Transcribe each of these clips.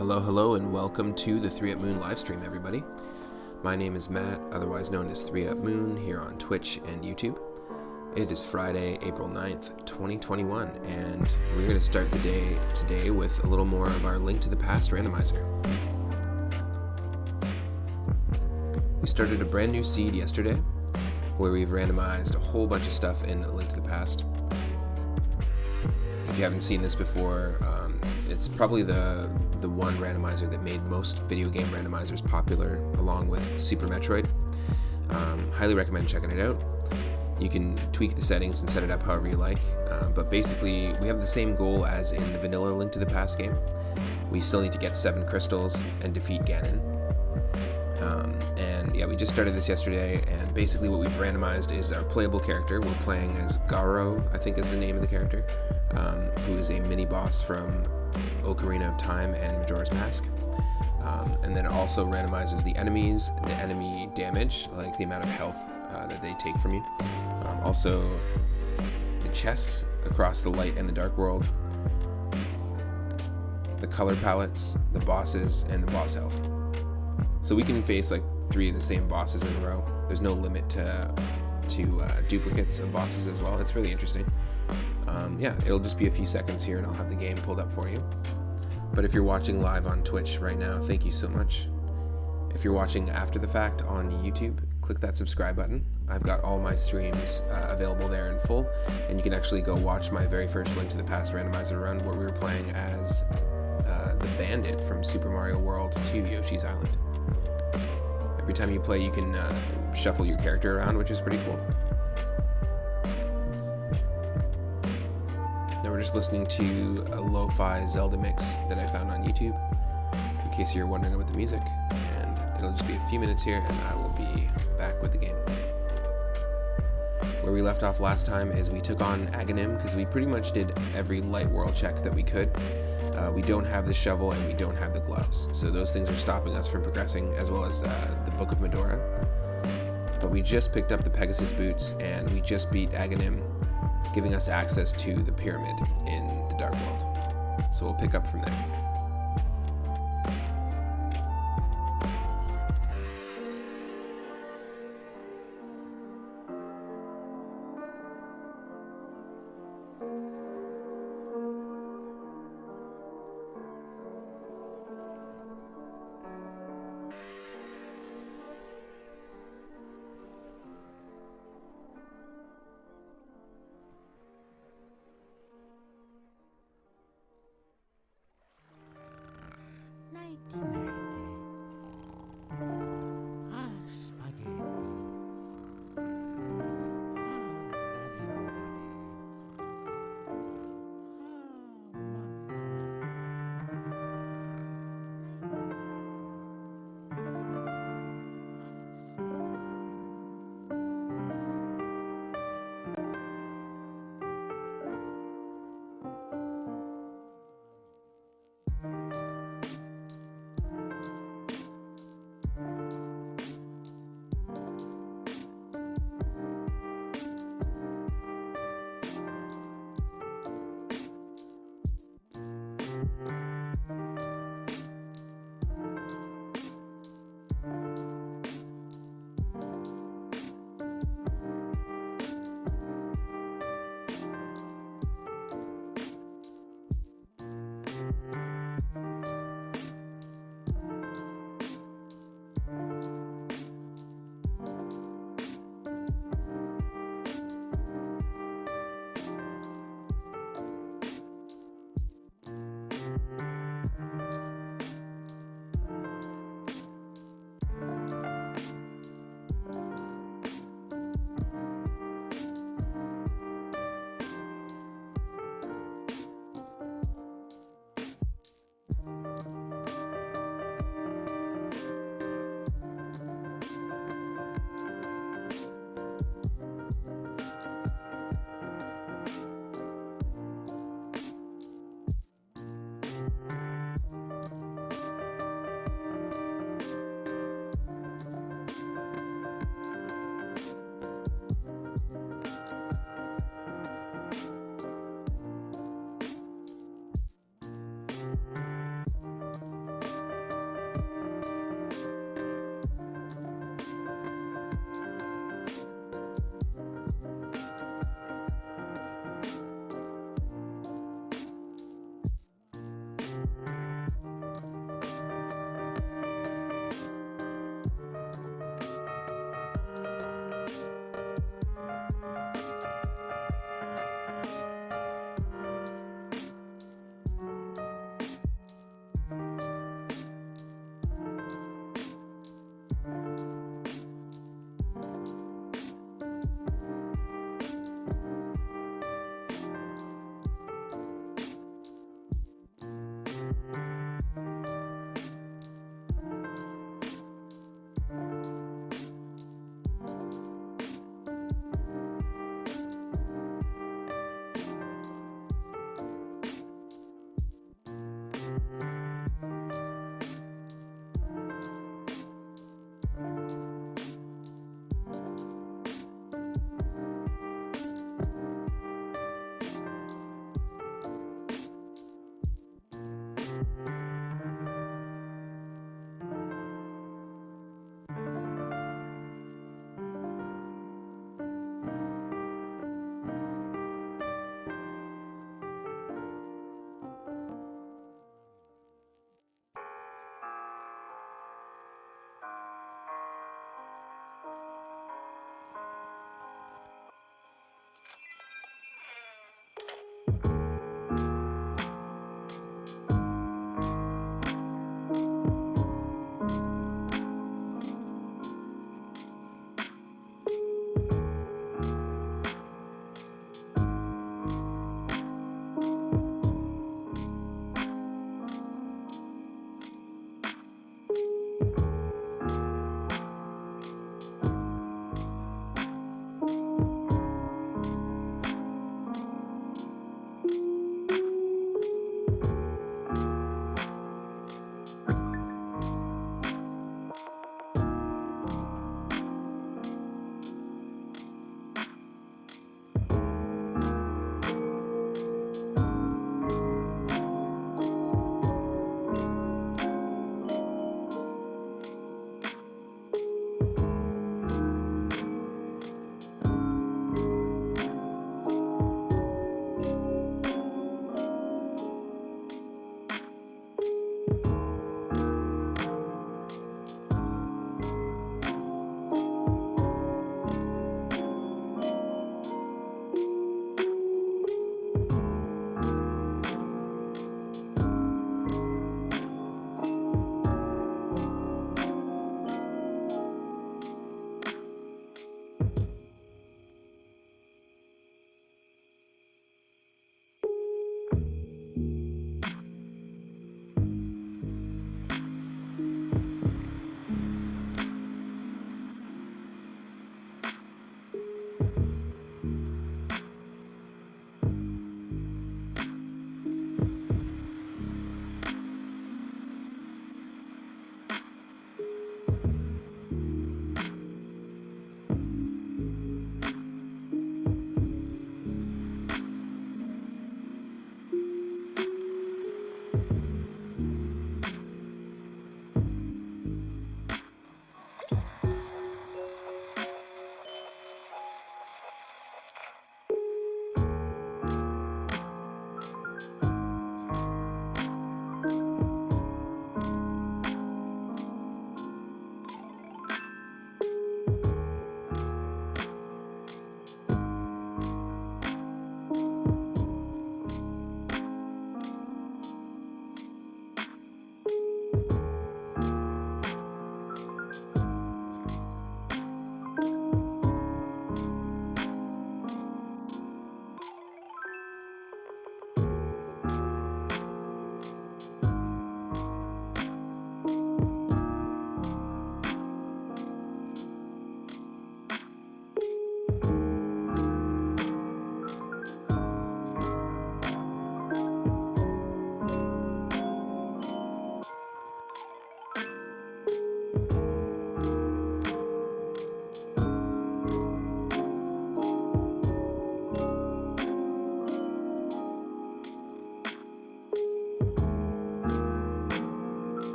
Hello, and welcome to the 3 Up Moon livestream, everybody. My name is Matt, otherwise known as 3 Up Moon, here on Twitch and YouTube. It is Friday, April 9th, 2021, and we're going to start the day today with a little more of our Link to the Past randomizer. We started a brand new seed yesterday, where we've randomized a whole bunch of stuff in Link to the Past. If you haven't seen this before, it's probably the one randomizer that made most video game randomizers popular, along with Super Metroid. Highly recommend checking it out. You can tweak the settings and set it up however you like, but basically we have the same goal as in the vanilla Link to the Past game. We still need to get 7 crystals and defeat Ganon. And yeah, we just started this yesterday, and basically what we've randomized is our playable character. We're playing as Garo, I think is the name of the character, who is a mini-boss from Ocarina of Time and Majora's Mask. And then it also randomizes the enemies, the enemy damage, like the amount of health that they take from you. Also, the chests across the light and the dark world, the color palettes, the bosses, and the boss health. So we can face like 3 of the same bosses in a row. There's no limit to duplicates of bosses as well. It's really interesting. Yeah, it'll just be a few seconds here and I'll have the game pulled up for you. But if you're watching live on Twitch right now, thank you so much. If you're watching after the fact on YouTube, click that subscribe button. I've got all my streams available there in full, and you can actually go watch my very first Link to the Past randomizer run where we were playing as the bandit from Super Mario World 2 Yoshi's Island. Every time you play, you can shuffle your character around, which is pretty cool. Now we're just listening to a lo-fi Zelda mix that I found on YouTube, in case you're wondering about the music. And it'll just be a few minutes here, and I will be back with the game. Where we left off last time is we took on Ganon, because we pretty much did every light world check that we could. We don't have the shovel and we don't have the gloves, so those things are stopping us from progressing, as well as the Book of Medora. But we just picked up the Pegasus boots and we just beat Ganon, giving us access to the pyramid in the Dark World. So we'll pick up from there.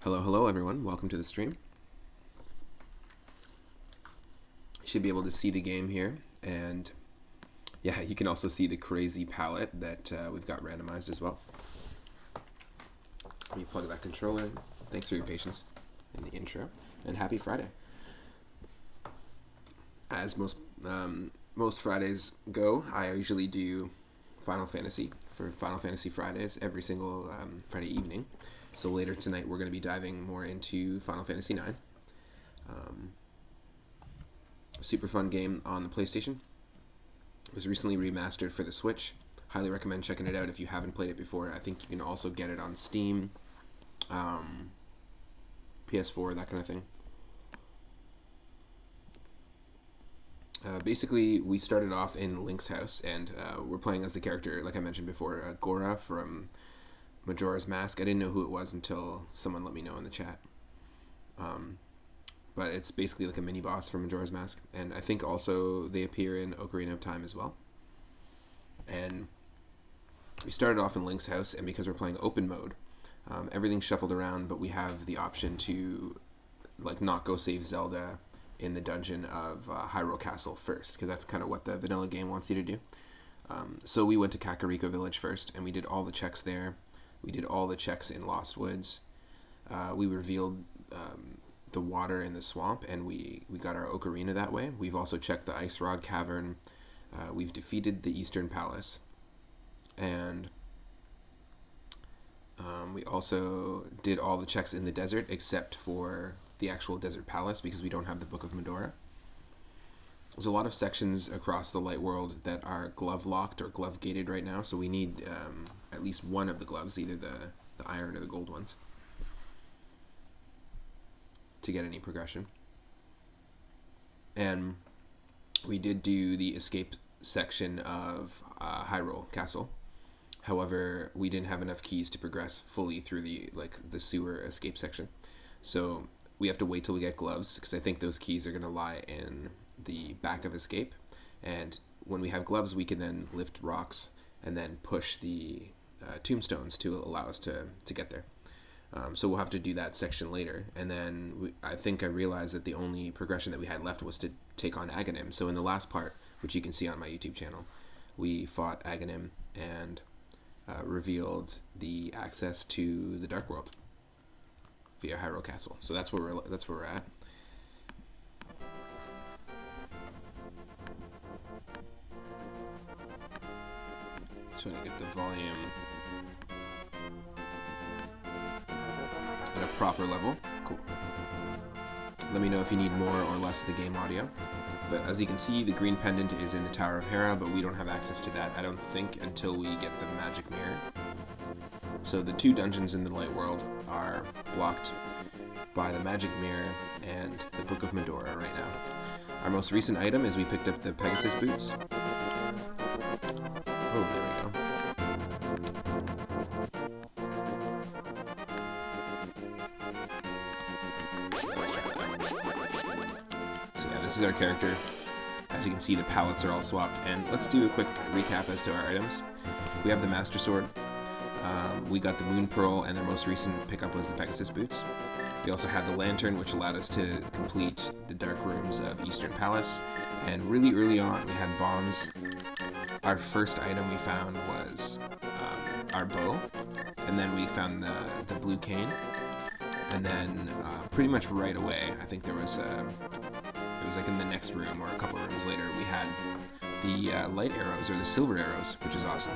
Hello everyone, welcome to the stream. You should be able to see the game here, and yeah, you can also see the crazy palette that we've got randomized as well. Let me plug that controller in. Thanks for your patience in the intro, and happy Friday. As most Fridays go, I usually do Final Fantasy for Final Fantasy Fridays every single Friday evening. So later tonight, we're going to be diving more into Final Fantasy IX. Super fun game on the PlayStation. It was recently remastered for the Switch. Highly recommend checking it out if you haven't played it before. I think you can also get it on Steam, PS4, that kind of thing. Basically, we started off in Link's house, and we're playing as the character, like I mentioned before, Gora from Majora's Mask. I didn't know who it was until someone let me know in the chat. But it's basically like a mini boss from Majora's Mask, and I think also they appear in Ocarina of Time as well. And we started off in Link's house, and because we're playing open mode, everything's shuffled around, but we have the option to like not go save Zelda in the dungeon of Hyrule Castle first, because that's kind of what the vanilla game wants you to do. So we went to Kakariko Village first, and we did all the checks there. We did all the checks in Lost Woods. We revealed the water in the swamp, and we got our ocarina that way. We've also checked the Ice Rod Cavern. We've defeated the Eastern Palace. And we also did all the checks in the desert except for the actual Desert Palace, because we don't have the Book of Medora. There's a lot of sections across the light world that are glove locked or glove gated right now, so we need at least one of the gloves, either the iron or the gold ones, to get any progression. And we did do the escape section of Hyrule Castle. However, we didn't have enough keys to progress fully through the sewer escape section, so we have to wait till we get gloves, because I think those keys are going to lie in the back of escape, and when we have gloves we can then lift rocks and then push the tombstones to allow us to get there. So we'll have to do that section later, and then I think I realized that the only progression that we had left was to take on Ganon. So in the last part, which you can see on my YouTube channel, we fought Ganon and revealed the access to the Dark World via Hyrule Castle. So that's where we're at. Trying to get the volume at a proper level. Cool. Let me know if you need more or less of the game audio. But as you can see, the green pendant is in the Tower of Hera, but we don't have access to that, I don't think, until we get the magic mirror. So the two dungeons in the light world are blocked by the magic mirror and the Book of Medora right now. Our most recent item is we picked up the Pegasus boots. Oh, there we go. Let's try that. So yeah, this is our character. As you can see, the palettes are all swapped. And let's do a quick recap as to our items. We have the Master Sword. We got the Moon Pearl, and their most recent pickup was the Pegasus boots. We also have the Lantern, which allowed us to complete the dark rooms of Eastern Palace. And really early on, we had bombs. Our first item we found was our bow, and then we found the blue cane, and then pretty much right away, I think it was like in the next room or a couple rooms later, we had the light arrows, or the silver arrows, which is awesome.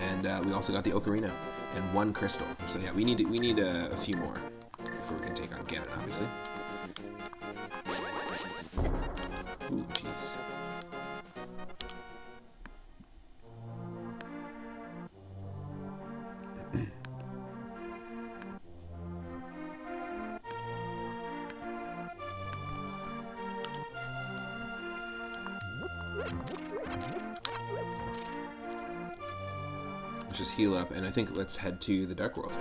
And we also got the ocarina and one crystal. So yeah, we need a few more before we can take on Ganon, obviously. Ooh, jeez. Let's just heal up, and I think let's head to the Dark World.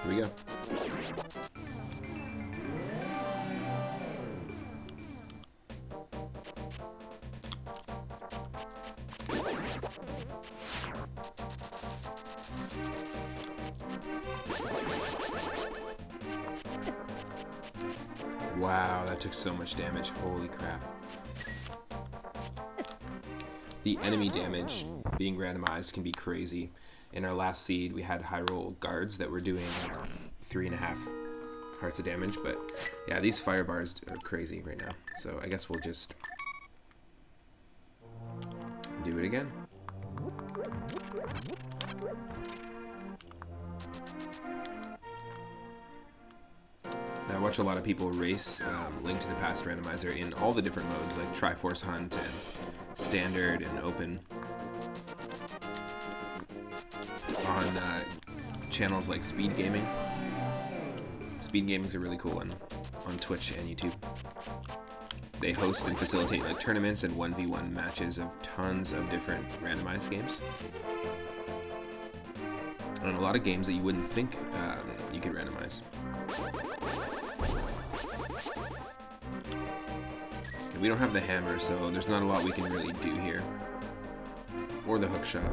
Yeah. Here we go. Wow, that took so much damage. Holy crap. The enemy damage being randomized can be crazy. In our last seed, we had hyrule guards that were doing 3.5 hearts of damage, but yeah, these fire bars are crazy right now. So I guess we'll just do it again. I watch a lot of people race Link to the Past Randomizer in all the different modes, like Triforce Hunt and Standard and Open, on channels like Speed Gaming. Speed Gaming is a really cool one on Twitch and YouTube. They host and facilitate like tournaments and 1v1 matches of tons of different randomized games. And a lot of games that you wouldn't think you could randomize. We don't have the hammer, so there's not a lot we can really do here. Or the hook shot.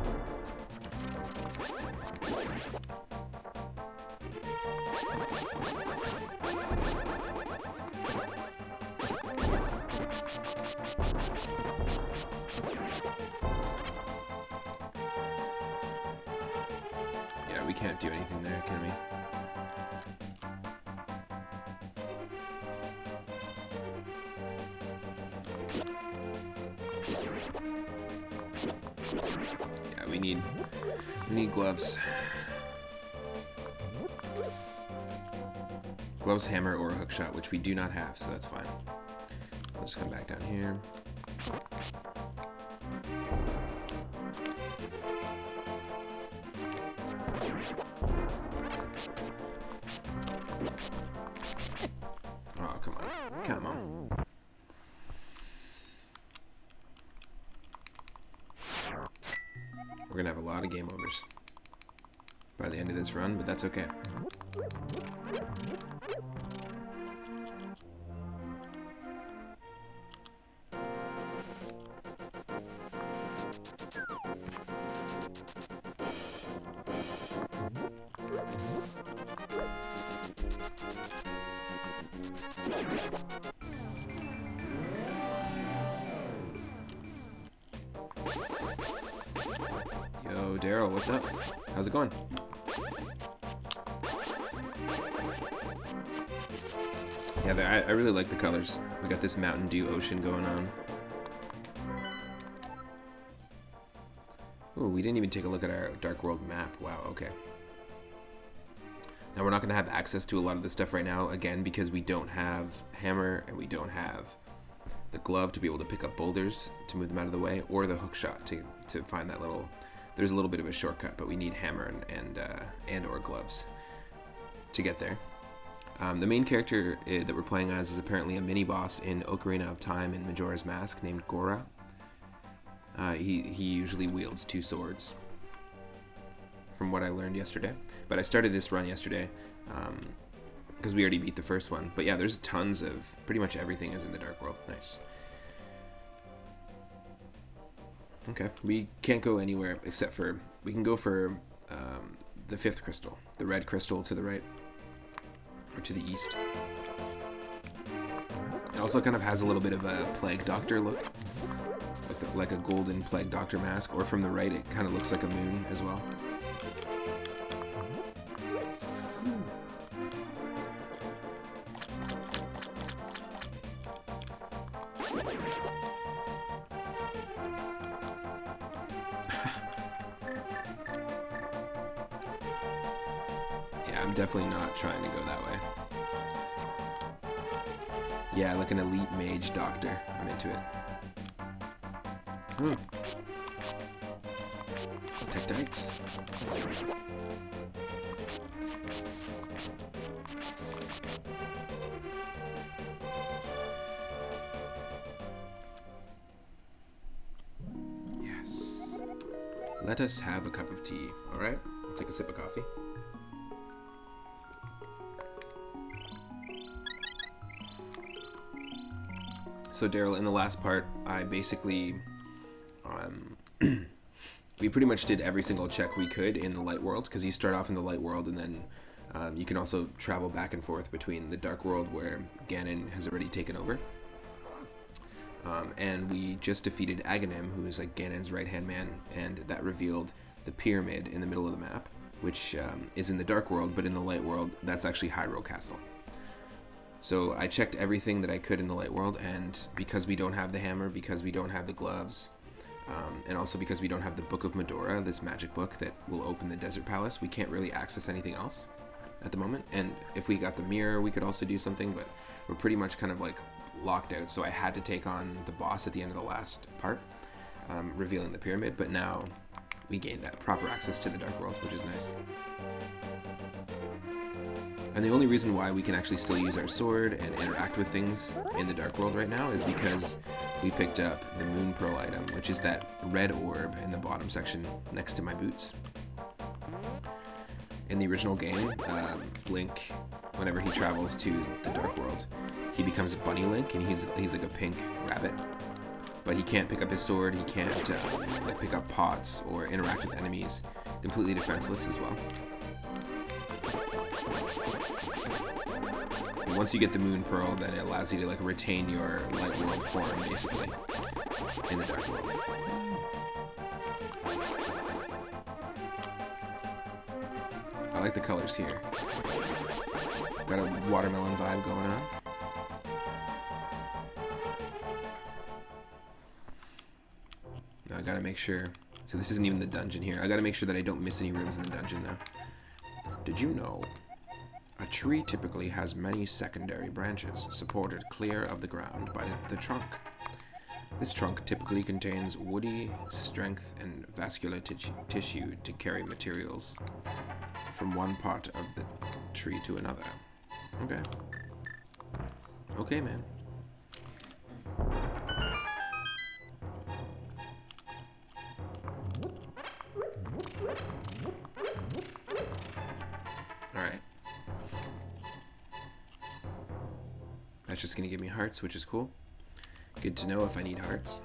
Yeah, we can't do anything there, can we? Yeah, we need gloves. Gloves, hammer, or a hook shot, which we do not have, so that's fine. We'll just come back down here. Oh, come on. Come on. We're gonna have a lot of game overs by the end of this run, but that's okay. Yo, Daryl, what's up? How's it going? Yeah, I really like the colors. We got this Mountain Dew ocean going on. Ooh, we didn't even take a look at our Dark World map. Wow, okay. Now, we're not going to have access to a lot of this stuff right now, again, because we don't have hammer and we don't have the glove to be able to pick up boulders to move them out of the way, or the hook shot to find that little... There's a little bit of a shortcut, but we need hammer and or gloves to get there. The main character that we're playing as is apparently a mini-boss in Ocarina of Time and Majora's Mask named Gora. He usually wields 2 swords, from what I learned yesterday. But I started this run yesterday because we already beat the first one. But yeah, there's tons of... Pretty much everything is in the Dark World. Nice. Okay, we can't go anywhere except for... We can go for the 5th crystal. The red crystal to the right. Or to the east. It also kind of has a little bit of a Plague Doctor look. Like a golden Plague Doctor mask. Or from the right, it kind of looks like a moon as well. Yeah, I'm definitely not trying to go that way. Yeah, like an elite mage doctor. I'm into it. Ooh. Tektites. Let us have a cup of tea. All right, I'll take a sip of coffee. So Daryl, in the last part, I basically, we pretty much did every single check we could in the light world, because you start off in the light world and then you can also travel back and forth between the dark world where Ganon has already taken over. And we just defeated Aghanim, who is like Ganon's right-hand man, and that revealed the pyramid in the middle of the map, which is in the dark world, but in the light world, that's actually Hyrule Castle. So I checked everything that I could in the light world, and because we don't have the hammer, because we don't have the gloves, and also because we don't have the Book of Medora, this magic book that will open the Desert Palace, we can't really access anything else at the moment. And if we got the mirror, we could also do something, but we're pretty much kind of like locked out. So I had to take on the boss at the end of the last part, revealing the pyramid, but now we gained that proper access to the dark world, which is nice. And the only reason why we can actually still use our sword and interact with things in the dark world right now is because we picked up the Moon Pearl item, which is that red orb in the bottom section next to my boots. In the original game, Link, whenever he travels to the dark world, he becomes a bunny Link, and he's like a pink rabbit. But he can't pick up his sword, he can't like pick up pots or interact with enemies. Completely defenseless as well. And once you get the Moon Pearl, then it allows you to like retain your light world form, basically, in the dark world. I like the colors here. Got a watermelon vibe going on. Now I gotta make sure. So this isn't even the dungeon here. I gotta make sure that I don't miss any rooms in the dungeon though. Did you know? A tree typically has many secondary branches supported clear of the ground by the trunk. This trunk typically contains woody strength and vascular tissue to carry materials from one part of the tree to another. Okay. Okay, man. Alright. That's just gonna give me hearts, which is cool. Good to know if I need hearts.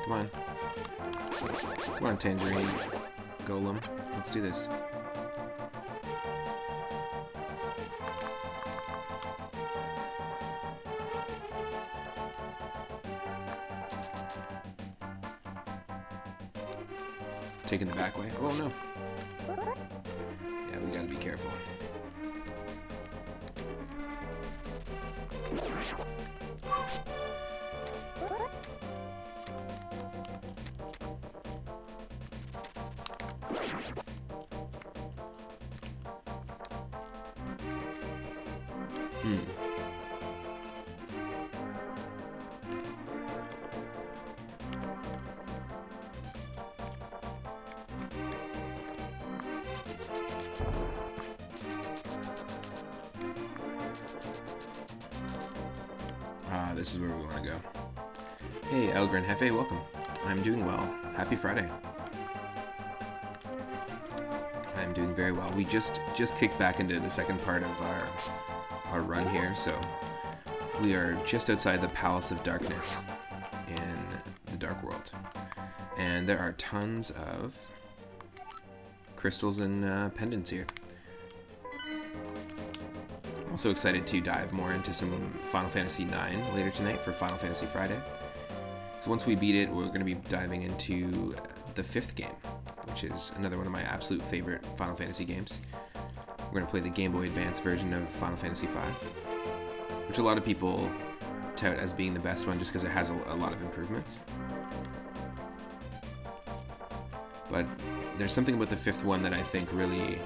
Come on. Come on, Tangerine Golem. Let's do this. Taking the back way. Oh no. Yeah, we gotta be careful. This is where we want to go. Hey, Elgrin Hefe, welcome. I'm doing well. Happy Friday. I'm doing very well. We just kicked back into the second part of our run here, so we are just outside the Palace of Darkness in the Dark World. And there are tons of crystals and pendants here. Also excited to dive more into some Final Fantasy IX later tonight for Final Fantasy Friday. So once we beat it, we're going to be diving into the 5th game, which is another one of my absolute favorite Final Fantasy games. We're going to play the Game Boy Advance version of Final Fantasy V, which a lot of people tout as being the best one just because it has a lot of improvements. But there's something about the 5th one that I think really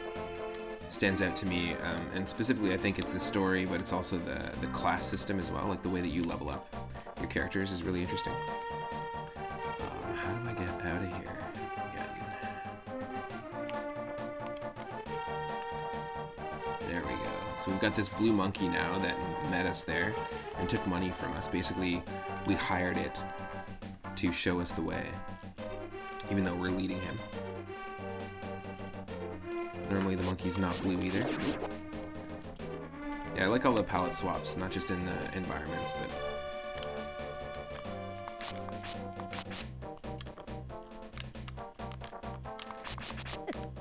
stands out to me, and specifically I think it's the story, but it's also the class system as well. Like the way that you level up your characters is really interesting. How do I get out of here again? There we go. So we've got this blue monkey now that met us there and took money from us. Basically, we hired it to show us the way, even though we're leading him. Normally the monkey's not blue either. Yeah, I like all the palette swaps, not just in the environments, but...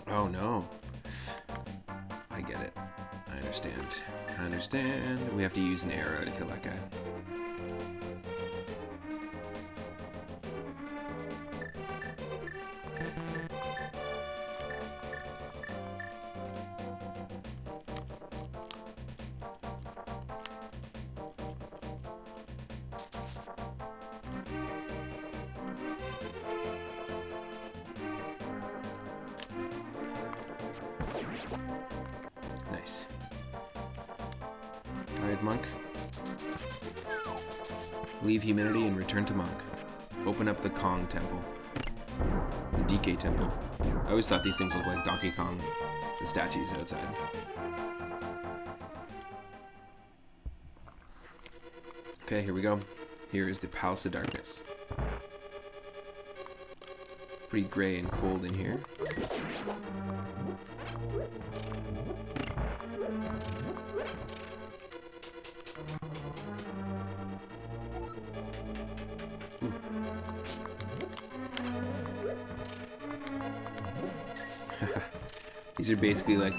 Oh no. I get it. I understand. I understand. We have to use an arrow to kill that guy. Nice. Alright, monk. Leave humanity and return to monk. Open up the Kong temple. The DK temple. I always thought these things looked like Donkey Kong, the statues outside. Okay, here we go. Here is the Palace of Darkness. Pretty gray and cold in here. These are basically like,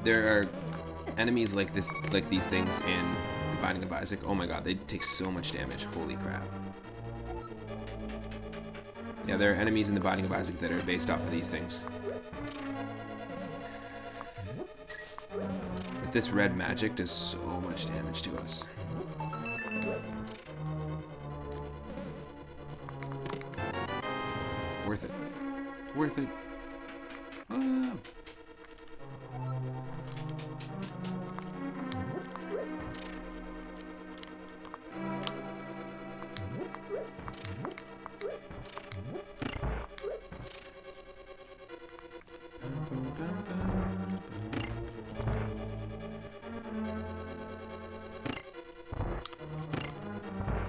there are enemies like this, like these things in The Binding of Isaac. Oh my god, they take so much damage. Holy crap. Yeah, there are enemies in The Binding of Isaac that are based off of these things. But this red magic does so much damage to us. Worth it. Worth it. Ah.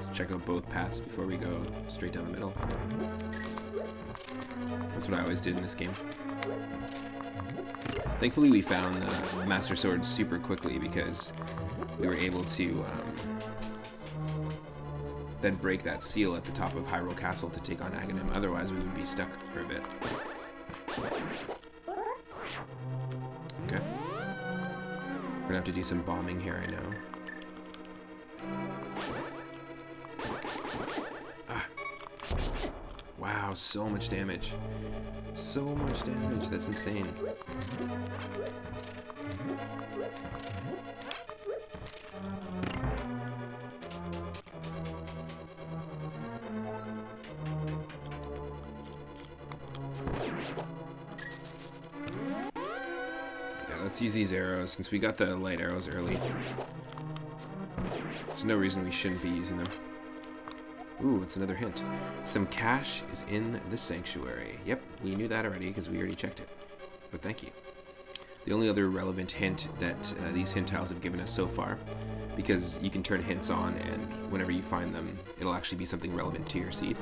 Let's check out both paths before we go straight down the middle. That's what I always did in this game. Thankfully we found the Master Sword super quickly because we were able to then break that seal at the top of Hyrule Castle to take on Ganon. Otherwise we would be stuck for a bit. Okay. We're gonna have to do some bombing here, I know. Ah. Wow, so much damage. So much damage, that's insane. Yeah, let's use these arrows since we got the light arrows early. There's no reason we shouldn't be using them. Ooh, it's another hint. Some cash is in the sanctuary. Yep, we knew that already because we already checked it. But thank you. The only other relevant hint that these hint tiles have given us so far, because you can turn hints on and whenever you find them, it'll actually be something relevant to your seed.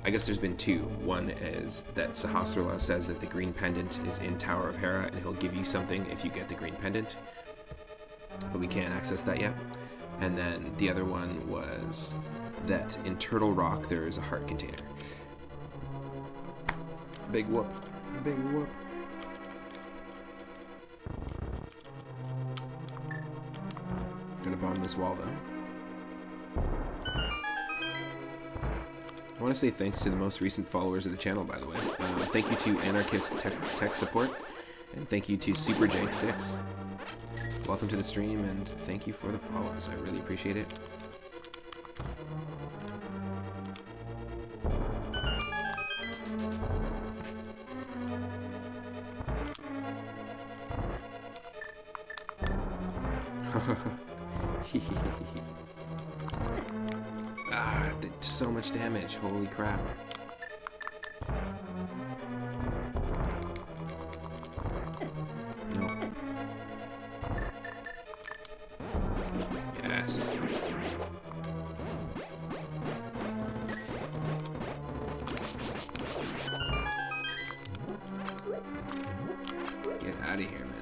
I guess there's been two. One is that Sahasrara says that the green pendant is in Tower of Hera and he'll give you something if you get the green pendant. But we can't access that yet. And then the other one was that in Turtle Rock there is a heart container. Big whoop. Big whoop. Gonna bomb this wall though. I want to say thanks to the most recent followers of the channel, by the way. Thank you to Anarchist Tech Support, and thank you to SuperJank6. Welcome to the stream, and thank you for the follows. I really appreciate it. Ah, did so much damage. Holy crap. No. Yes. Get out of here, man.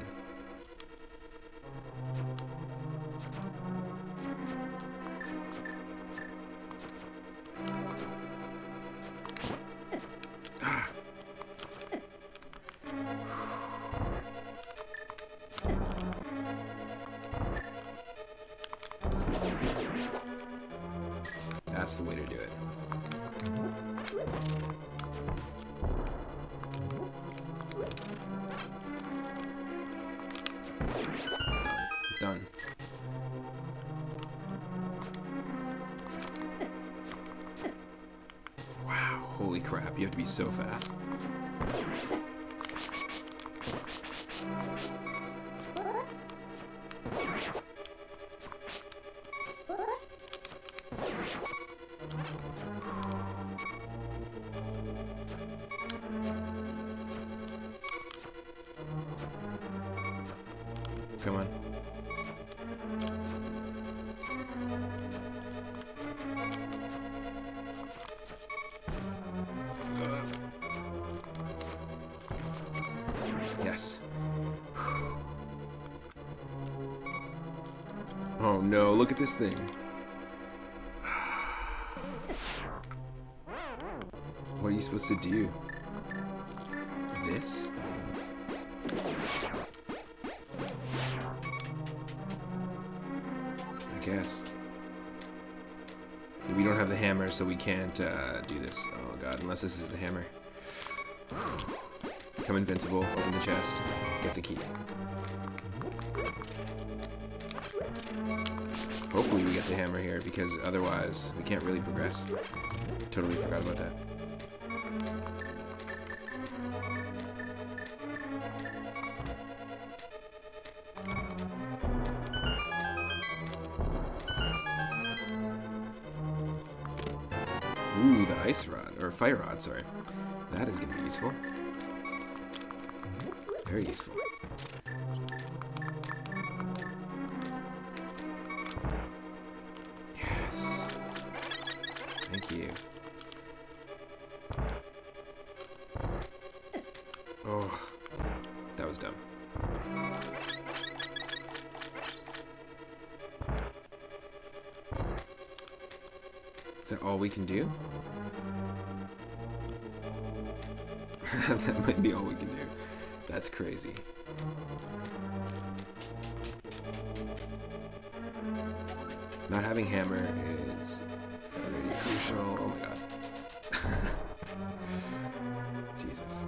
Ah. That's the way to do it. Done. Wow, holy crap, you have to be so fast. Come on. Yes. Oh no, look at this thing. What are you supposed to do? This? I guess. We don't have the hammer, so we can't do this. Oh god, unless this is the hammer. Become invincible, open the chest, get the key. Hopefully we get the hammer here, because otherwise we can't really progress. Totally forgot about that. Ooh, the ice rod, or fire rod, sorry. That is going to be useful. Very useful. Yes. Thank you. Oh, that was dumb. Is that all we can do? That might be all we can do. That's crazy. Not having hammer is pretty crucial. Oh my god. Jesus.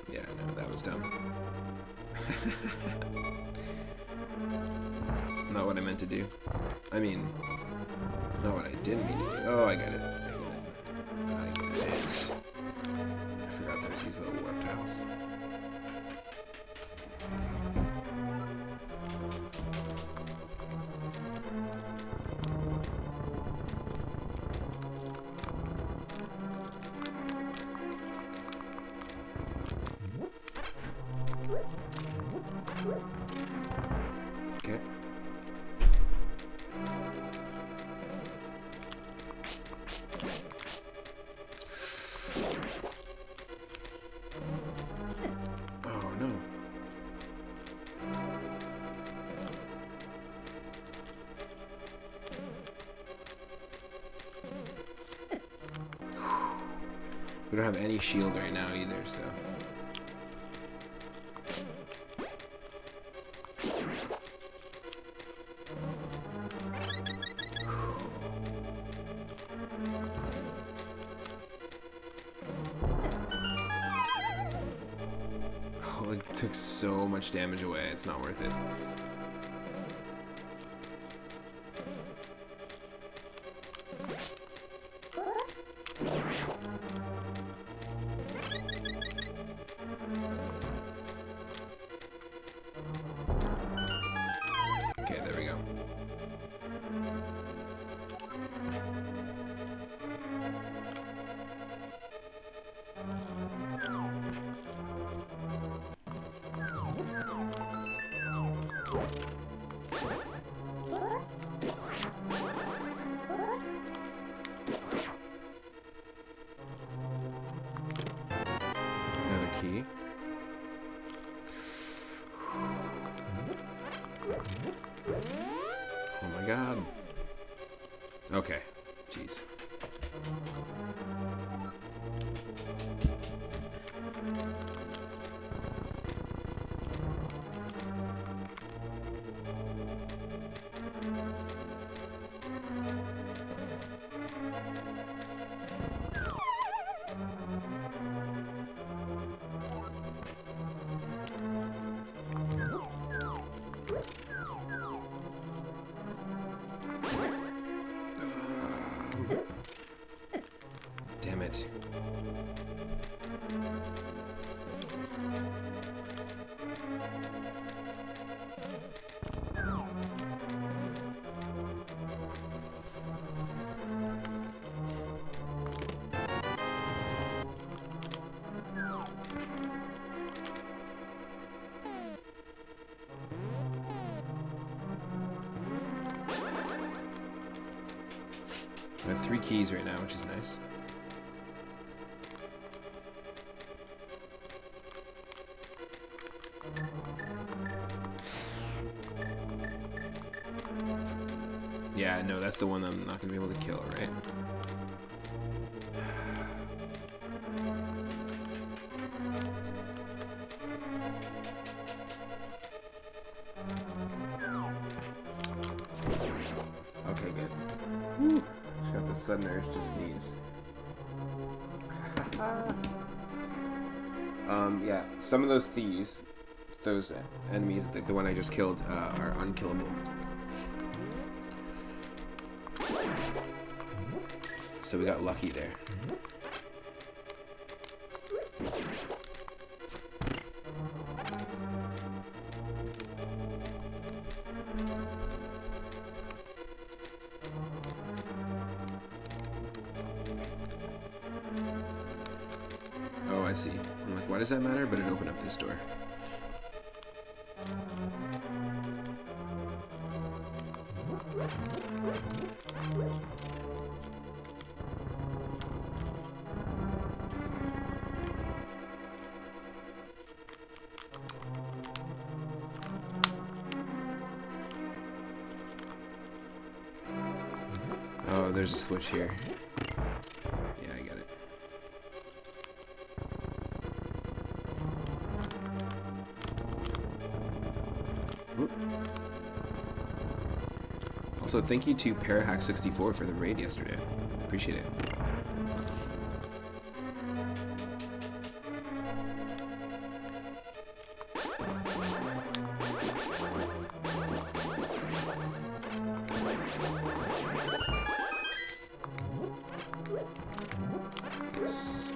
Yeah, no, that was dumb. Not what I meant to do. I mean, not what I didn't mean to do. Oh, I get it. I get it. I forgot there's these little warp tiles. Okay. Oh no. We don't have any shield right now either, so. Took so much damage away, it's not worth it. Okay, there we go. Another key. Oh my god. Okay. Jeez. Damn it. I have 3 keys right now, which is nice. Yeah, no, that's the one I'm not going to be able to kill, right? Okay, good. Woo. Just got the sudden urge to sneeze. Yeah, some of those thieves, those enemies, like the one I just killed, are unkillable. So we got lucky there. Oh, I see. I'm like, why does that matter? But it opened up this door. Oh, there's a switch here. Yeah, I get it. Oop. Also, thank you to Parahack64 for the raid yesterday. Appreciate it. Yes.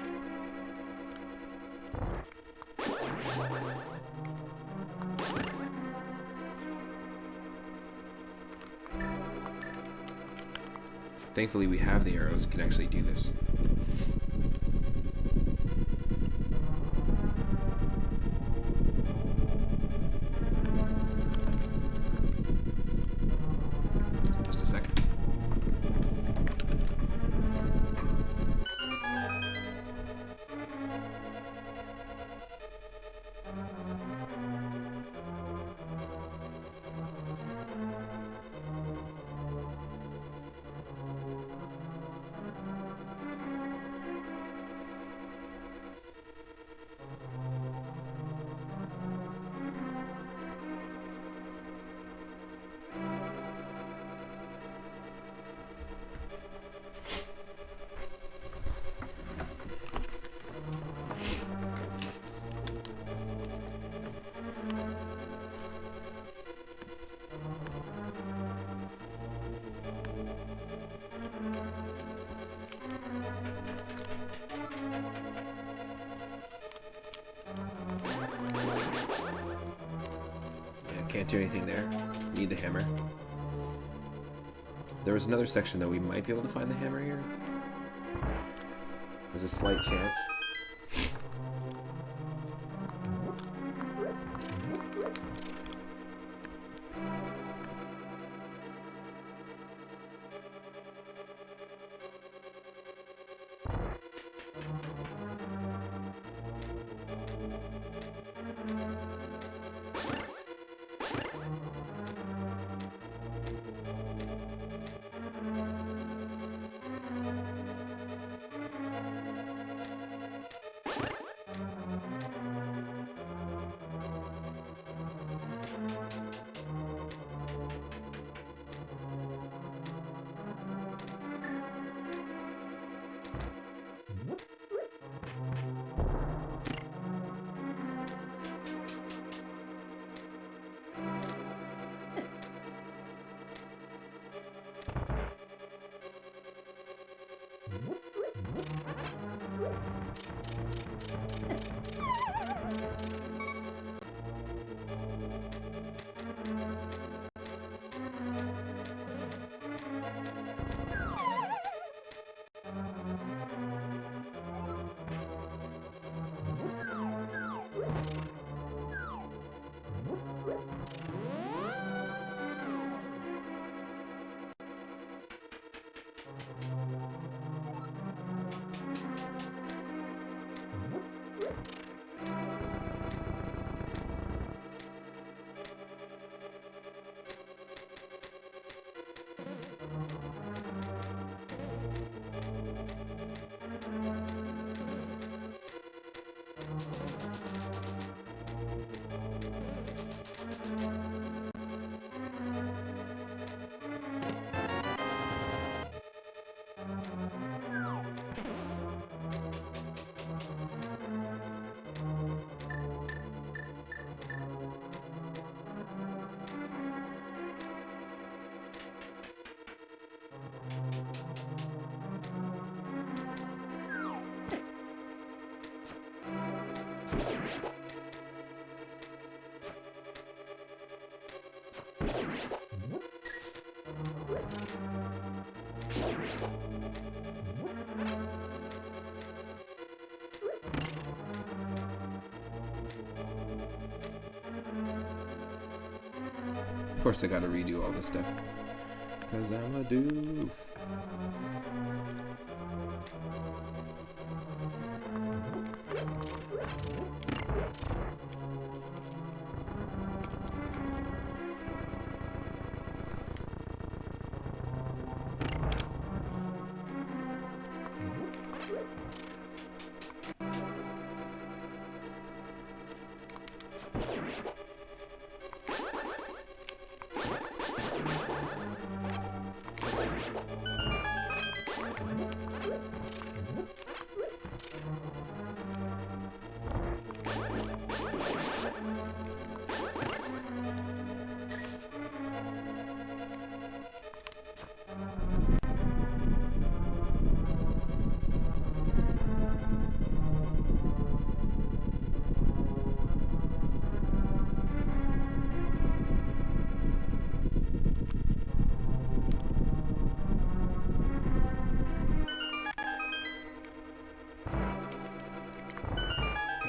Thankfully, we have the arrows and can actually do this. Just a second. Can't do anything there. Need the hammer. There was another section that we might be able to find the hammer here. There's a slight chance. Of course I gotta redo all this stuff. Cause I'm a doof.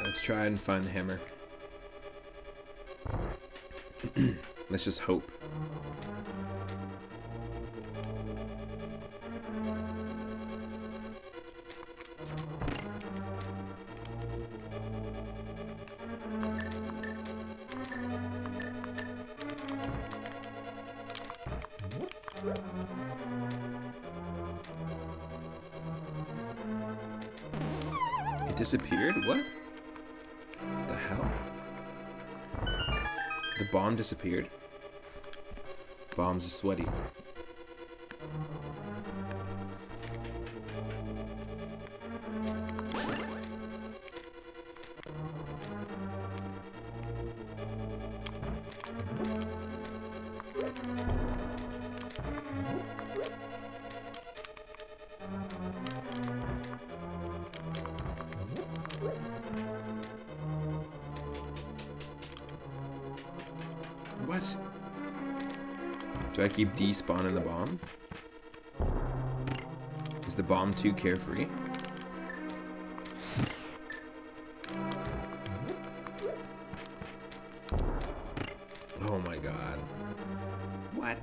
Let's try and find the hammer. Let's just hope. It disappeared? What? The hell? The bomb disappeared? Bombs are sweaty. What? Do I keep despawning the bomb? Is the bomb too carefree? Oh my god. What?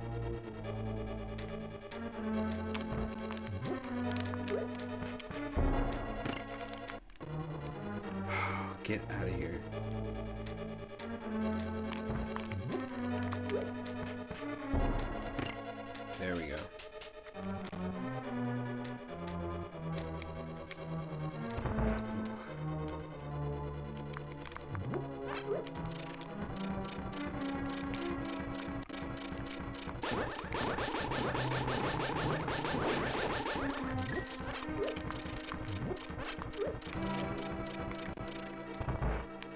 Get out of here. There we go.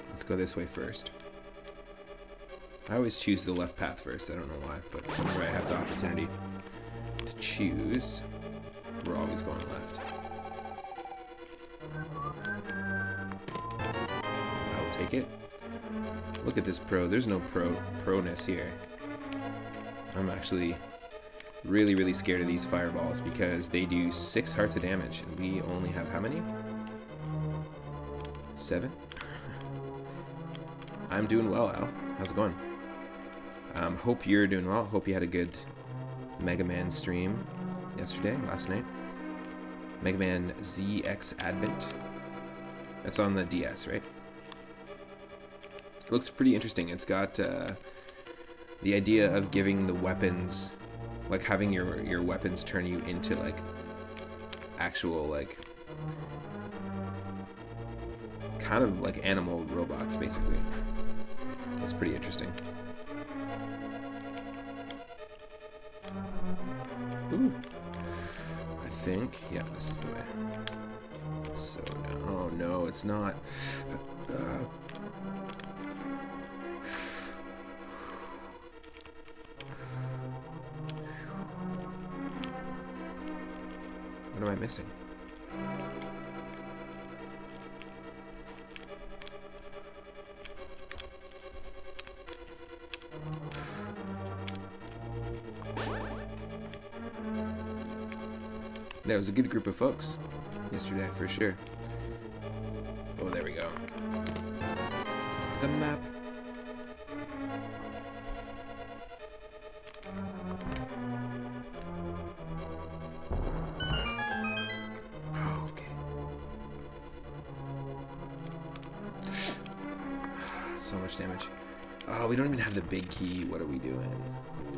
Let's go this way first. I always choose the left path first. I don't know why, but whenever I have the opportunity to choose, we're always going left. I'll take it. Look at this pro. There's no proness here. I'm actually really scared of these fireballs because they do 6 hearts of damage, and we only have how many? 7? I'm doing well, Al. How's it going? Hope you're doing well. Hope you had a good Mega Man stream yesterday, last night. Mega Man ZX Advent. That's on the DS, right? It looks pretty interesting. It's got the idea of giving the weapons, like having your weapons turn you into like actual like kind of like animal robots, basically. It's pretty interesting. Ooh. I think, yeah, this is the way. So, oh no, it's not. What am I missing? That was a good group of folks yesterday, for sure. Oh, there we go. The map. Oh, okay. So much damage. Oh, we don't even have the big key. What are we doing?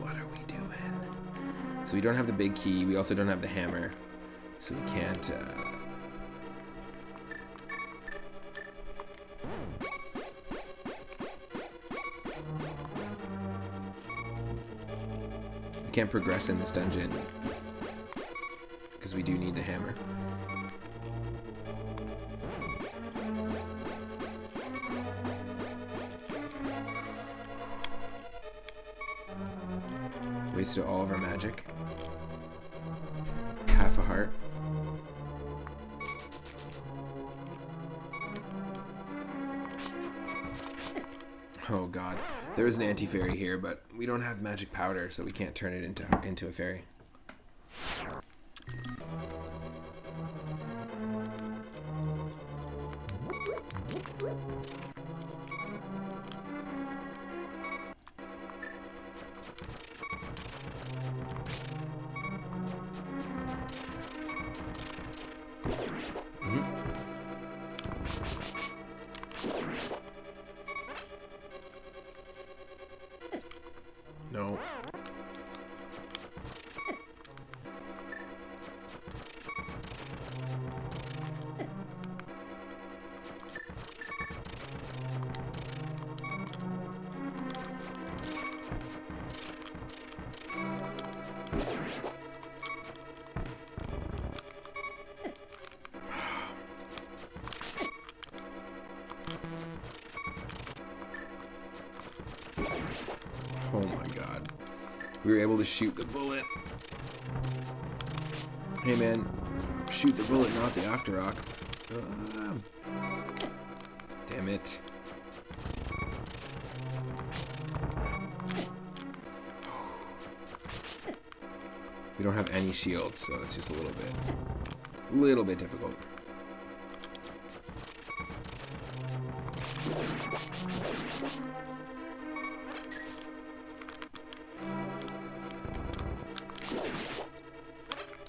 What are we doing? So we don't have the big key. We also don't have the hammer. So we can't, we can't progress in this dungeon because we do need the hammer. Wasted all of our magic. Half a heart. Oh god. There is an anti-fairy here, but we don't have magic powder, so we can't turn it into a fairy. No. Oh my god. We were able to shoot the bullet. Hey man, shoot the bullet, not the Octorok. Damn it. We don't have any shields, so it's just a little bit difficult.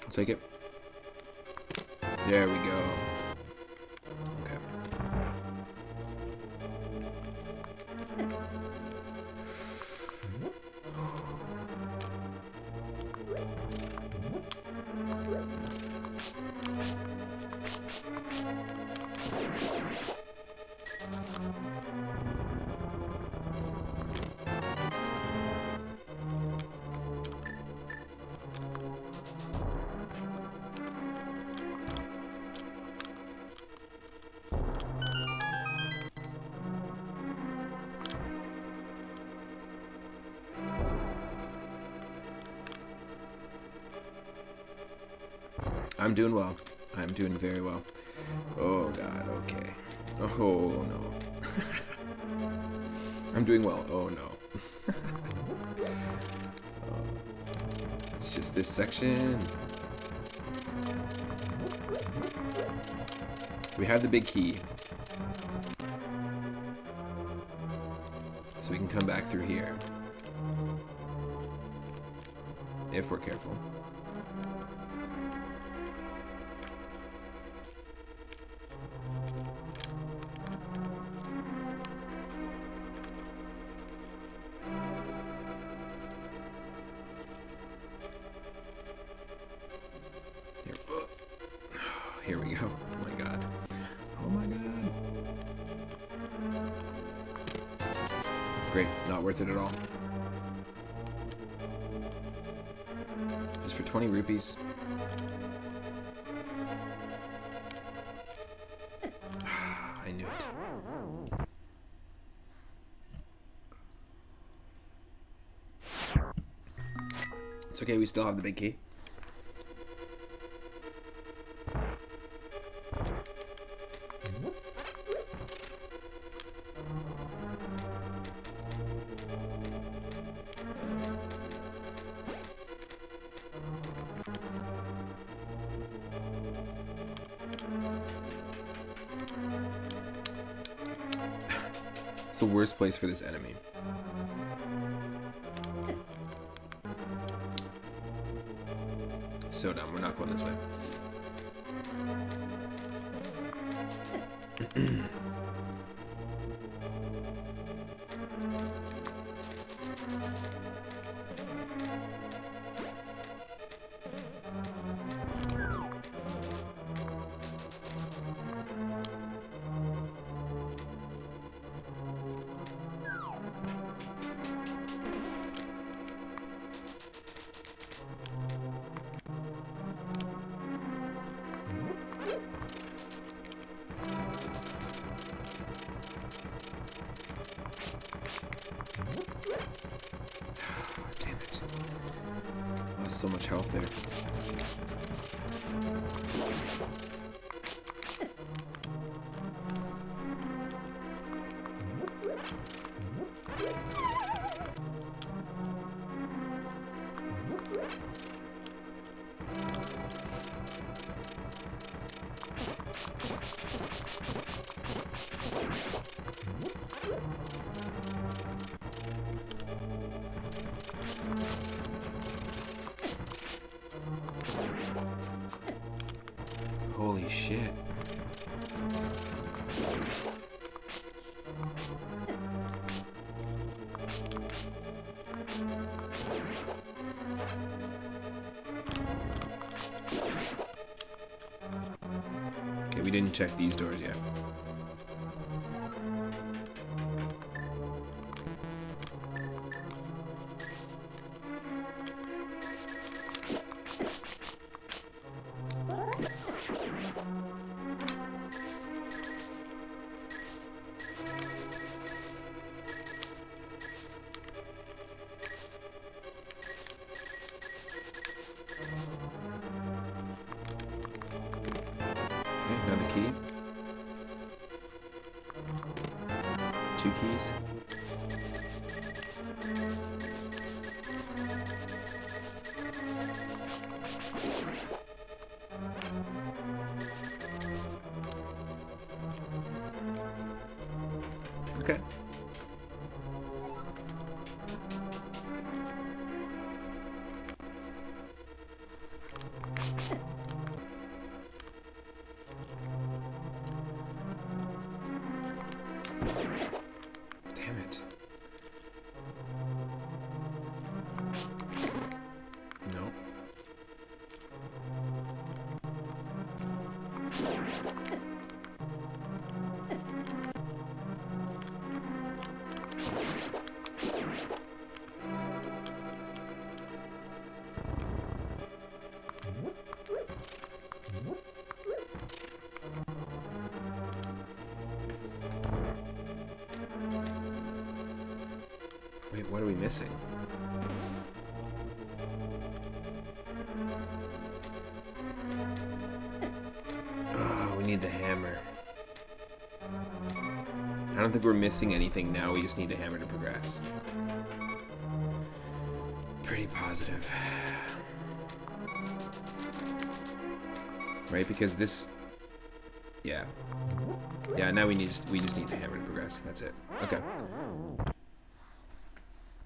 I'll take it. There we go. Okay. I'm doing well. I'm doing very well. Oh god, okay. Oh no. I'm doing well. Oh no. It's just this section. We have the big key. So we can come back through here. If we're careful. Here we go. Oh my god. Oh my god. Great. Not worth it at all. Just for 20 rupees. I knew it. It's okay, we still have the big key. It's the worst place for this enemy. So dumb, we're not going this way. Damn it. Lost so much health there. Holy shit. Okay, we didn't check these doors yet. Another key. 2 keys. what are we missing? Oh, we need the hammer. I don't think we're missing anything now. We just need the hammer to progress. Pretty positive. Right, because this... Yeah. Yeah, now we just need the hammer to progress. That's it. Okay.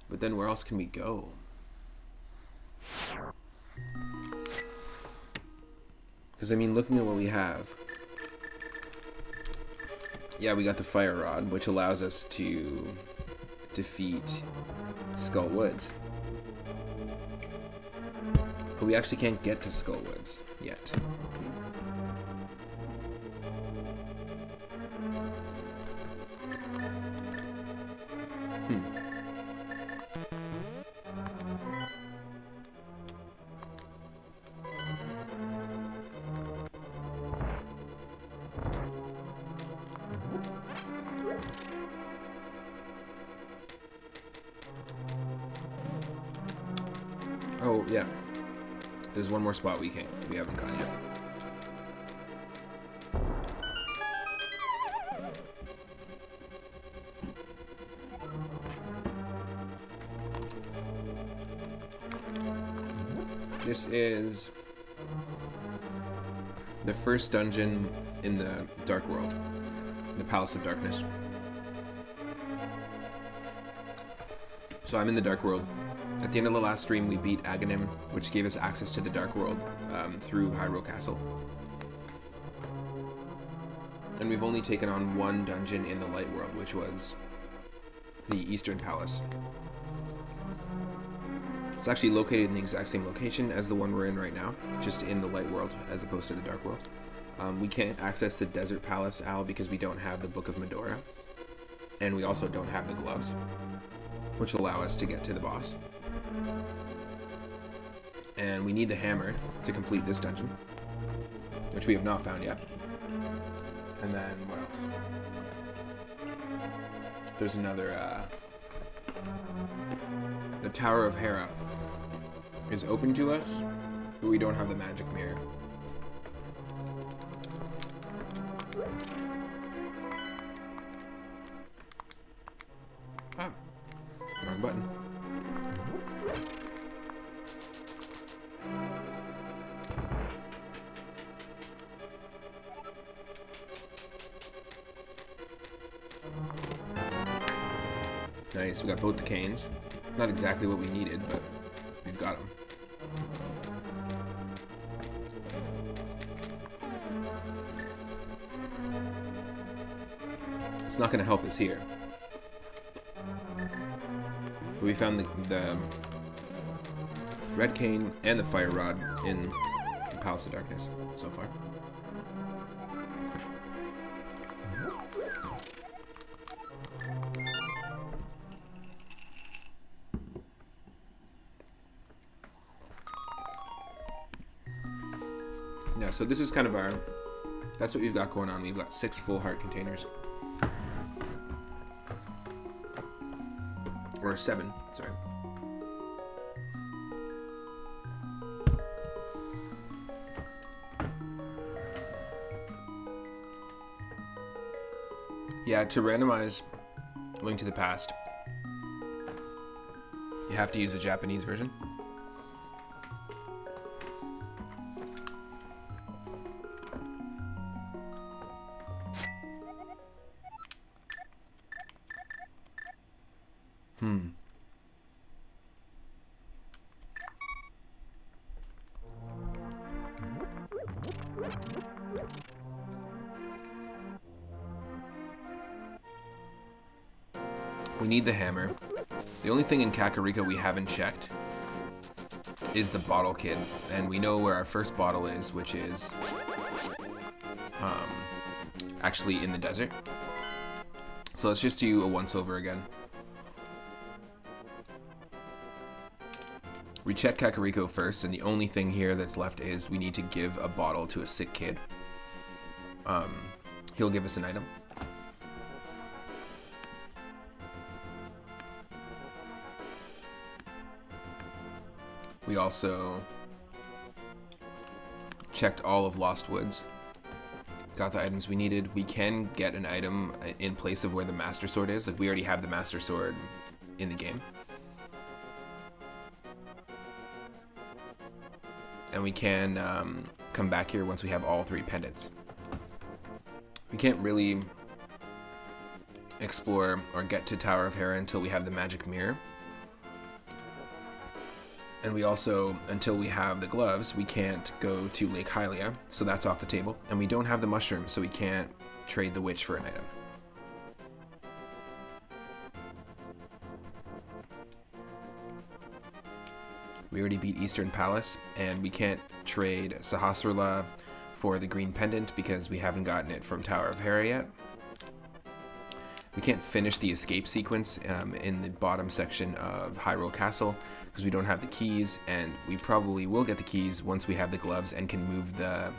But then where else can we go? Because, I mean, looking at what we have... Yeah, we got the fire rod, which allows us to defeat Skull Woods. But we actually can't get to Skull Woods yet. Oh, yeah. There's one more spot we haven't gone yet. This is the first dungeon in the Dark World, the Palace of Darkness. So I'm in the Dark World. At the end of the last stream, we beat Ganon, which gave us access to the Dark World through Hyrule Castle. And we've only taken on one dungeon in the Light World, which was the Eastern Palace. It's actually located in the exact same location as the one we're in right now, just in the Light World as opposed to the Dark World. We can't access the Desert Palace, Al, because we don't have the Book of Medora. And we also don't have the gloves, which allow us to get to the boss. And we need the hammer to complete this dungeon, which we have not found yet. And then what else? There's another, the Tower of Hera is open to us, but we don't have the magic mirror. Ah, wrong button. Nice, we got both the canes. Not exactly what we needed, but we've got them. It's not going to help us here. But we found the red cane and the fire rod in the Palace of Darkness so far. Yeah, so this is kind of our... That's what we've got going on. We've got 6 full heart containers. Or 7, sorry. Yeah, to randomize Link to the Past, you have to use the Japanese version. We need the hammer. The only thing in Kakariko we haven't checked is the bottle kid, and we know where our first bottle is, which is actually in the desert. So let's just do a once over again. We check Kakariko first, and the only thing here that's left is we need to give a bottle to a sick kid. He'll give us an item. We also checked all of Lost Woods. Got the items we needed. We can get an item in place of where the Master Sword is. Like, we already have the Master Sword in the game. And we can come back here once we have all 3 pendants. We can't really explore or get to Tower of Hera until we have the magic mirror. And we also, until we have the gloves, we can't go to Lake Hylia, so that's off the table. And we don't have the mushroom, so we can't trade the witch for an item. We already beat Eastern Palace, and we can't trade Sahasrara for the green pendant because we haven't gotten it from Tower of Hera yet. We can't finish the escape sequence in the bottom section of Hyrule Castle because we don't have the keys, and we probably will get the keys once we have the gloves and can move the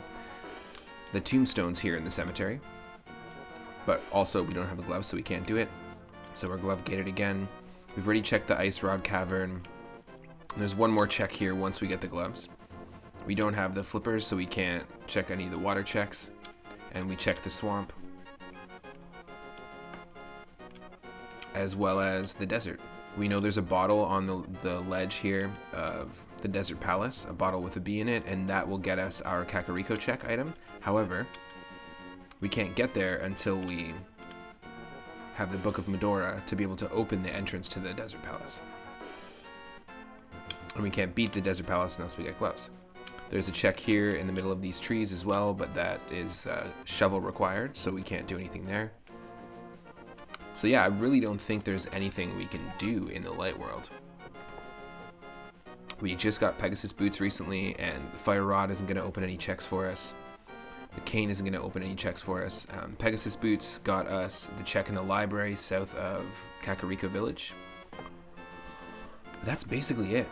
tombstones here in the cemetery. But also we don't have the gloves, so we can't do it. So we're glove gated again. We've already checked the Ice Rod Cavern. There's one more check here once we get the gloves. We don't have the flippers, so we can't check any of the water checks. And we checked the swamp, as well as the desert. We know there's a bottle on the ledge here of the Desert Palace, a bottle with a bee in it, and that will get us our Kakariko check item. However, we can't get there until we have the Book of Medora to be able to open the entrance to the Desert Palace. And we can't beat the Desert Palace unless we get gloves. There's a check here in the middle of these trees as well, but that is shovel required, so we can't do anything there. So yeah, I really don't think there's anything we can do in the light world. We just got Pegasus boots recently, and the fire rod isn't going to open any checks for us. The cane isn't going to open any checks for us. Pegasus boots got us the check in the library south of Kakariko Village. But that's basically it.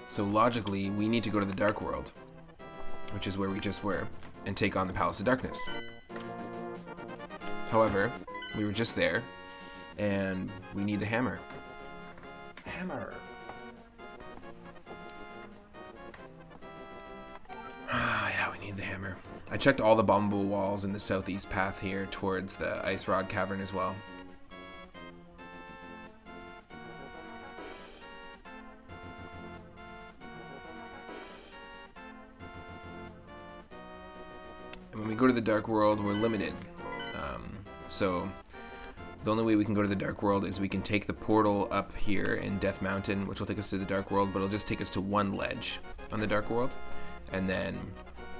So logically, we need to go to the Dark World, which is where we just were, and take on the Palace of Darkness. However, we were just there, and we need the hammer. Hammer! Yeah, we need the hammer. I checked all the bombable walls in the southeast path here towards the Ice Rod Cavern as well. When we go to the Dark World, we're limited. So the only way we can go to the Dark World is we can take the portal up here in Death Mountain, which will take us to the Dark World, but it'll just take us to one ledge on the Dark World, and then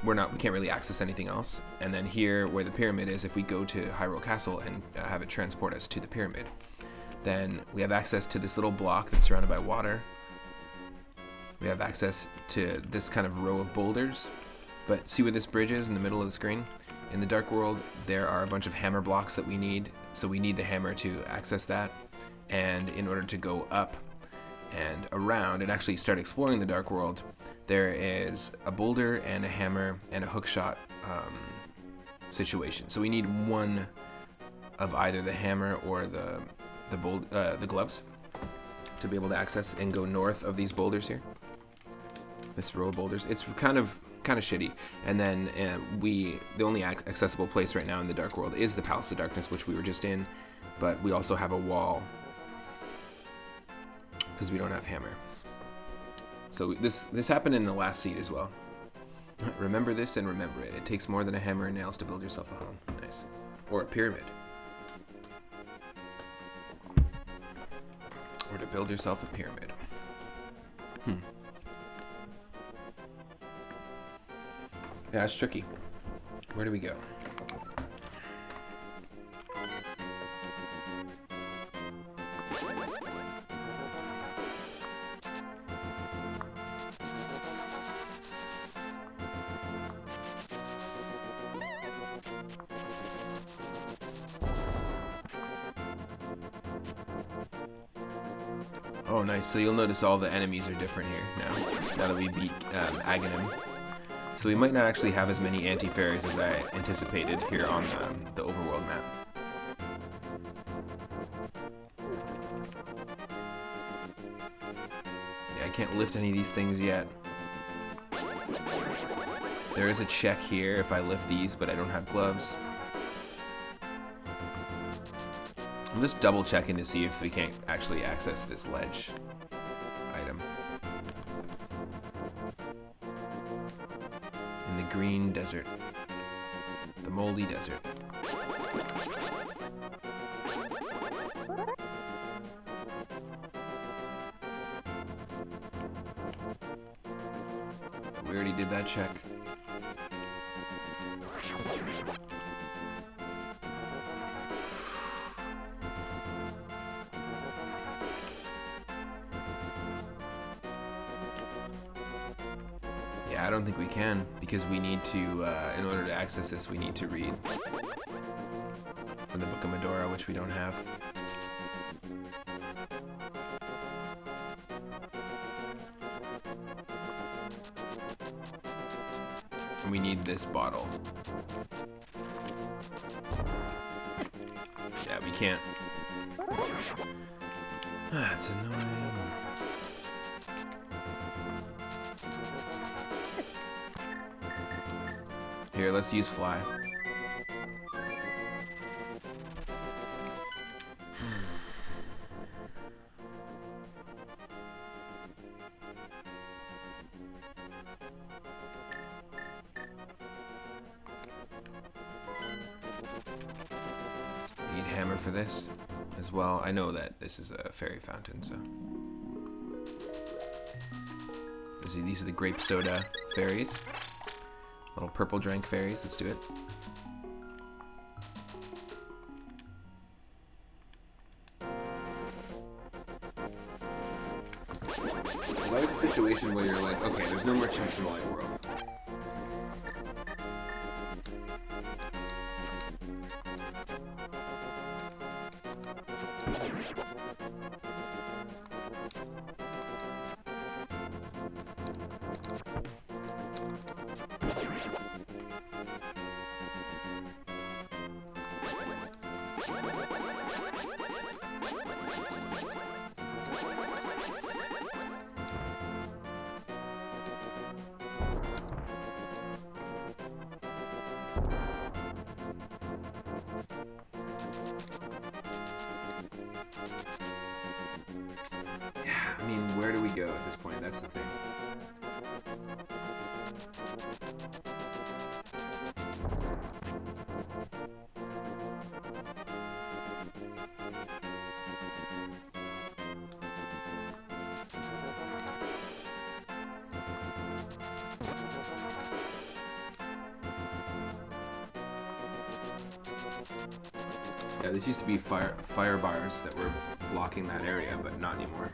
we can't really access anything else. And then here, where the pyramid is, if we go to Hyrule Castle and have it transport us to the pyramid, then we have access to this little block that's surrounded by water. We have access to this kind of row of boulders. But see where this bridge is in the middle of the screen? In the Dark World, there are a bunch of hammer blocks that we need, so we need the hammer to access that. And in order to go up and around and actually start exploring the Dark World, there is a boulder and a hammer and a hookshot situation. So we need one of either the hammer or the gloves to be able to access and go north of these boulders here. This row of boulders. It's kind of shitty. And then the only accessible place right now in the Dark World is the Palace of Darkness, which we were just in, but we also have a wall because we don't have hammer. So this happened in the last seed as well. Remember this and remember it. It takes more than a hammer and nails to build yourself a home. Nice. Or a pyramid. Or to build yourself a pyramid. Yeah, it's tricky. Where do we go? Oh, nice. So you'll notice all the enemies are different here now that we beat Ganon. So we might not actually have as many anti-fairies as I anticipated here on the overworld map. I can't lift any of these things yet. There is a check here if I lift these, but I don't have gloves. I'm just double checking to see if we can't actually access this ledge item. In the green desert. The moldy desert. We already did that check. Yeah, I don't think we can, because we need to, in order to access this, we need to read from the Book of Medora, which we don't have. And we need this bottle. Yeah, we can't. That's annoying. Here, let's use fly. Need hammer for this as well. I know that this is a fairy fountain, so. These are the grape soda fairies. Little purple drink fairies. Let's do it. There's always a situation where you're like, okay, there's no more checks in the light world. Yeah, I mean, where do we go at this point? That's the thing. Yeah, this used to be fire bars that were blocking that area, but not anymore.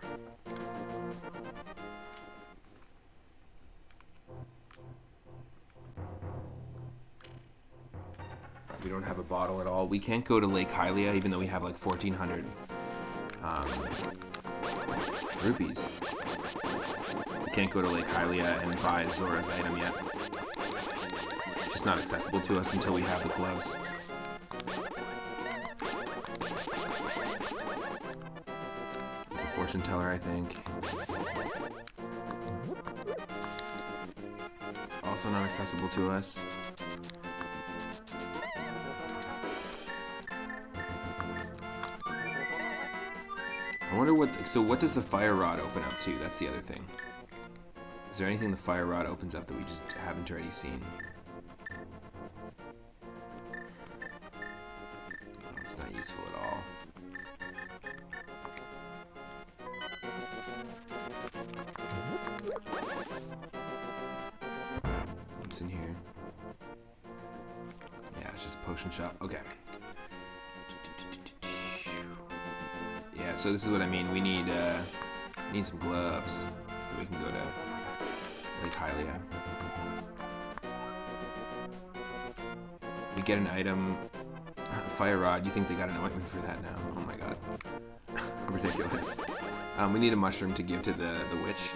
We don't have a bottle at all. We can't go to Lake Hylia, even though we have like 1,400 rupees. We can't go to Lake Hylia and buy Zora's item yet. It's just not accessible to us until we have the gloves. It's a fortune teller, I think. It's also not accessible to us. I wonder what does the fire rod open up to? That's the other thing. Is there anything the fire rod opens up that we just haven't already seen? Oh, it's not useful at all. What's in here? Yeah, it's just a potion shop. Okay. Yeah, so this is what I mean. We need some gloves so we can go to Lake Hylia. We get an item, fire rod. You think they got an ointment for that now? Oh my god, ridiculous. We need a mushroom to give to the witch.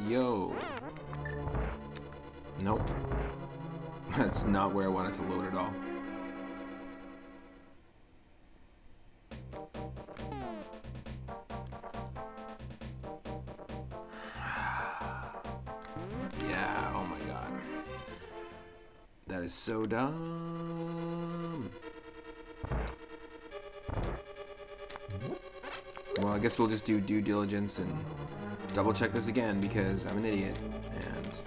Yo. Nope. That's not where I want it to load at all. Yeah, oh my god. That is so dumb. Well, I guess we'll just do due diligence and double check this again because I'm an idiot and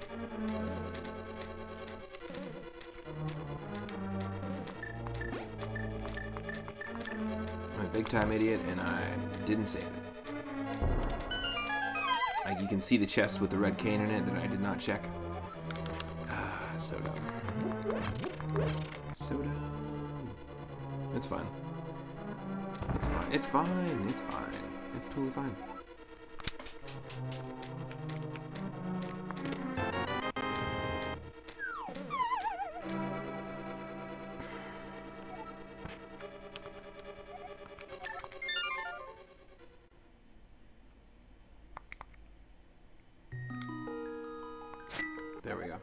I'm a big time idiot and I didn't save it. Like you can see the chest with the red cane in it that I did not check. Ah, so dumb. So dumb. It's fine. It's fine. It's fine. It's fine. It's totally fine. There we go.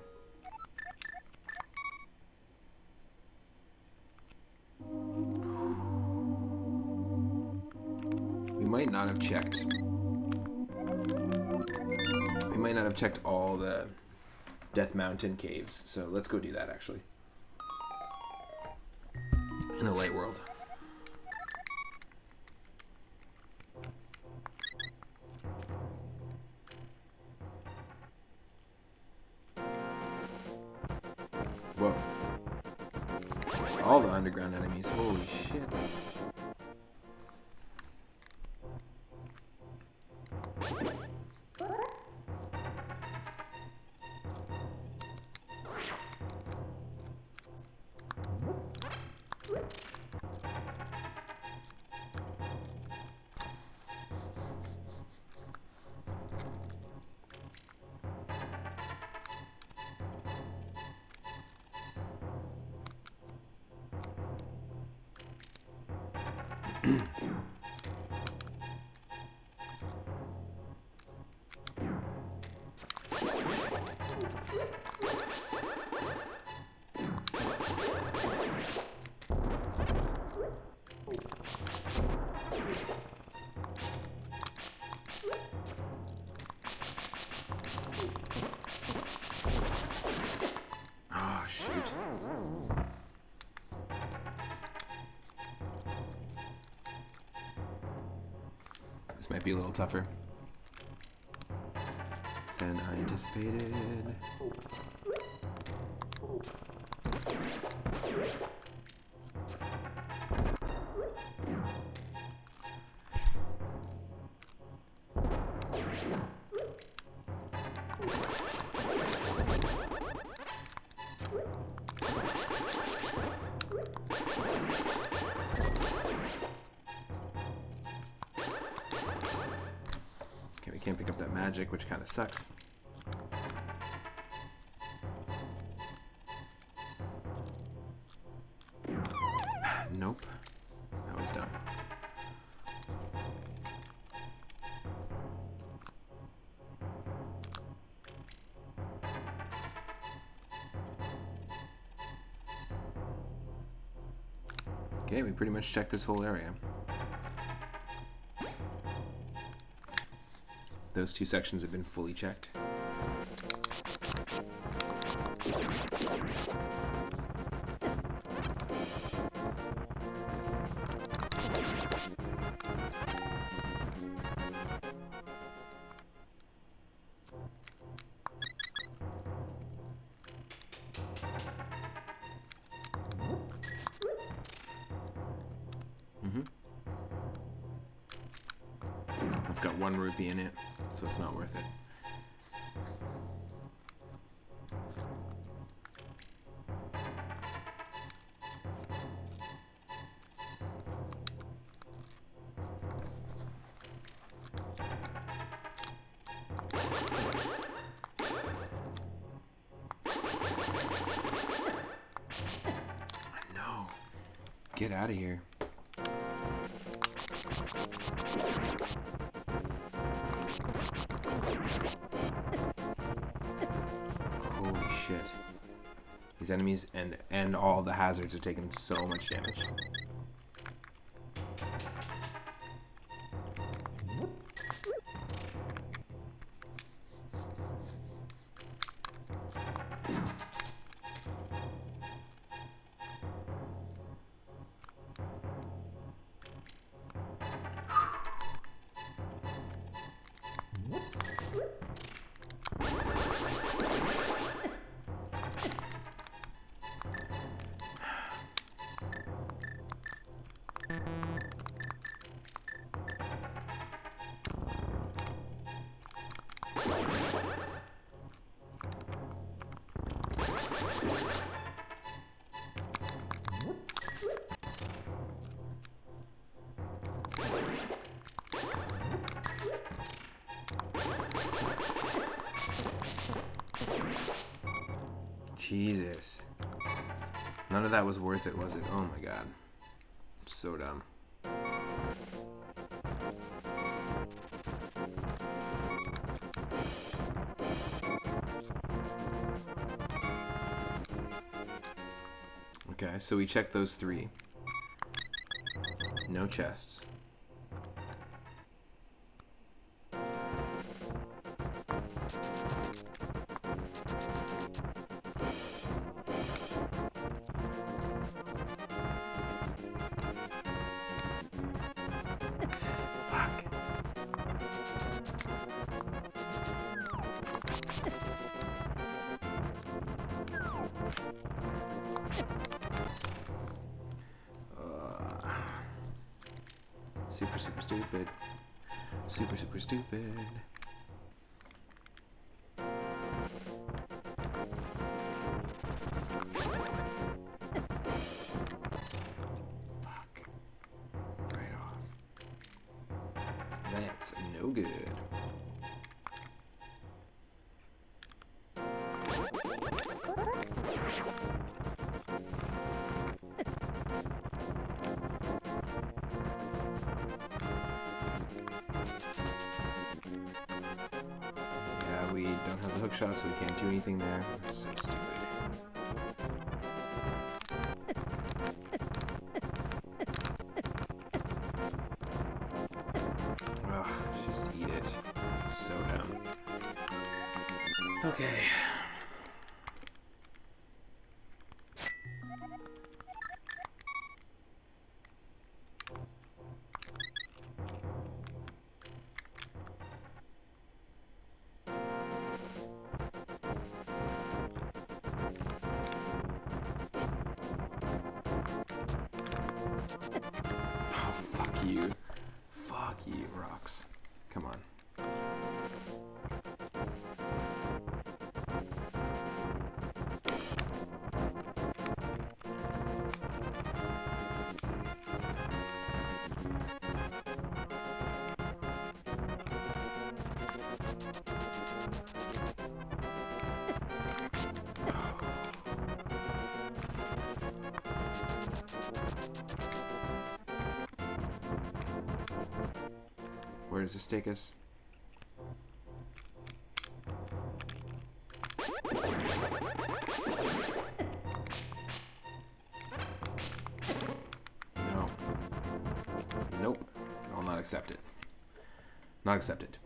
We might not have checked. We might not have checked all the Death Mountain caves, so let's go do that actually. In the light world. Whoa. All the underground enemies, holy shit. Oh, shoot. This might be a little tougher than I anticipated. Okay, we can't pick up that magic, which kind of sucks. Nope. That was dumb. Okay, we pretty much checked this whole area. Those two sections have been fully checked. It's got 1 rupee in it, so it's not worth it. No. Get out of here. shit. These enemies and all the hazards are taking so much damage. Jesus. None of that was worth it, was it? Oh my god. I'm so dumb. Okay, so we checked those 3. No chests. Fuck. Super, super stupid. Super, super stupid. Fuck. Right off. That's no good. Yeah, we don't have the hook shot, so we can't do anything there. That's so stupid. Ugh, just eat it. So dumb. Okay. Oh, fuck you. Fuck you, rocks. Come on. Where does this take us? No. Nope. I will not accept it. Not accepted.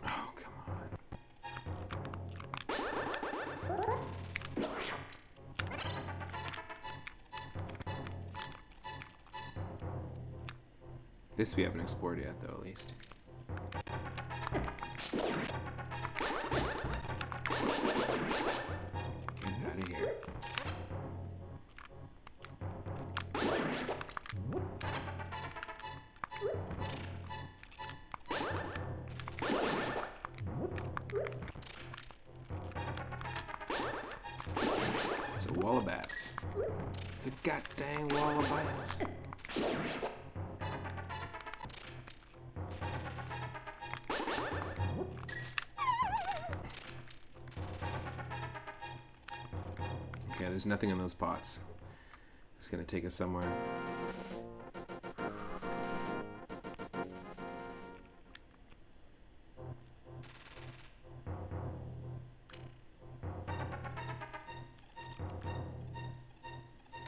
Oh, come on. This we haven't explored yet, though, at least. Get out of here. It's a wall of bats. It's a goddamn wall of bats. there's nothing in those pots. It's gonna take us somewhere.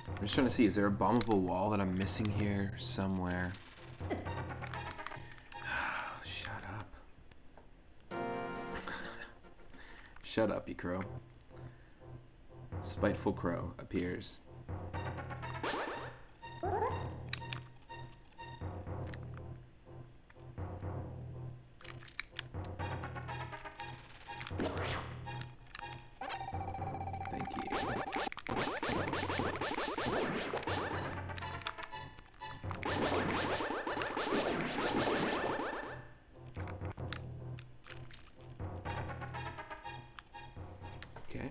I'm just trying to see, is there a bombable wall that I'm missing here somewhere? Shut up. Shut up, you crow. Spiteful crow appears. Thank you. Okay.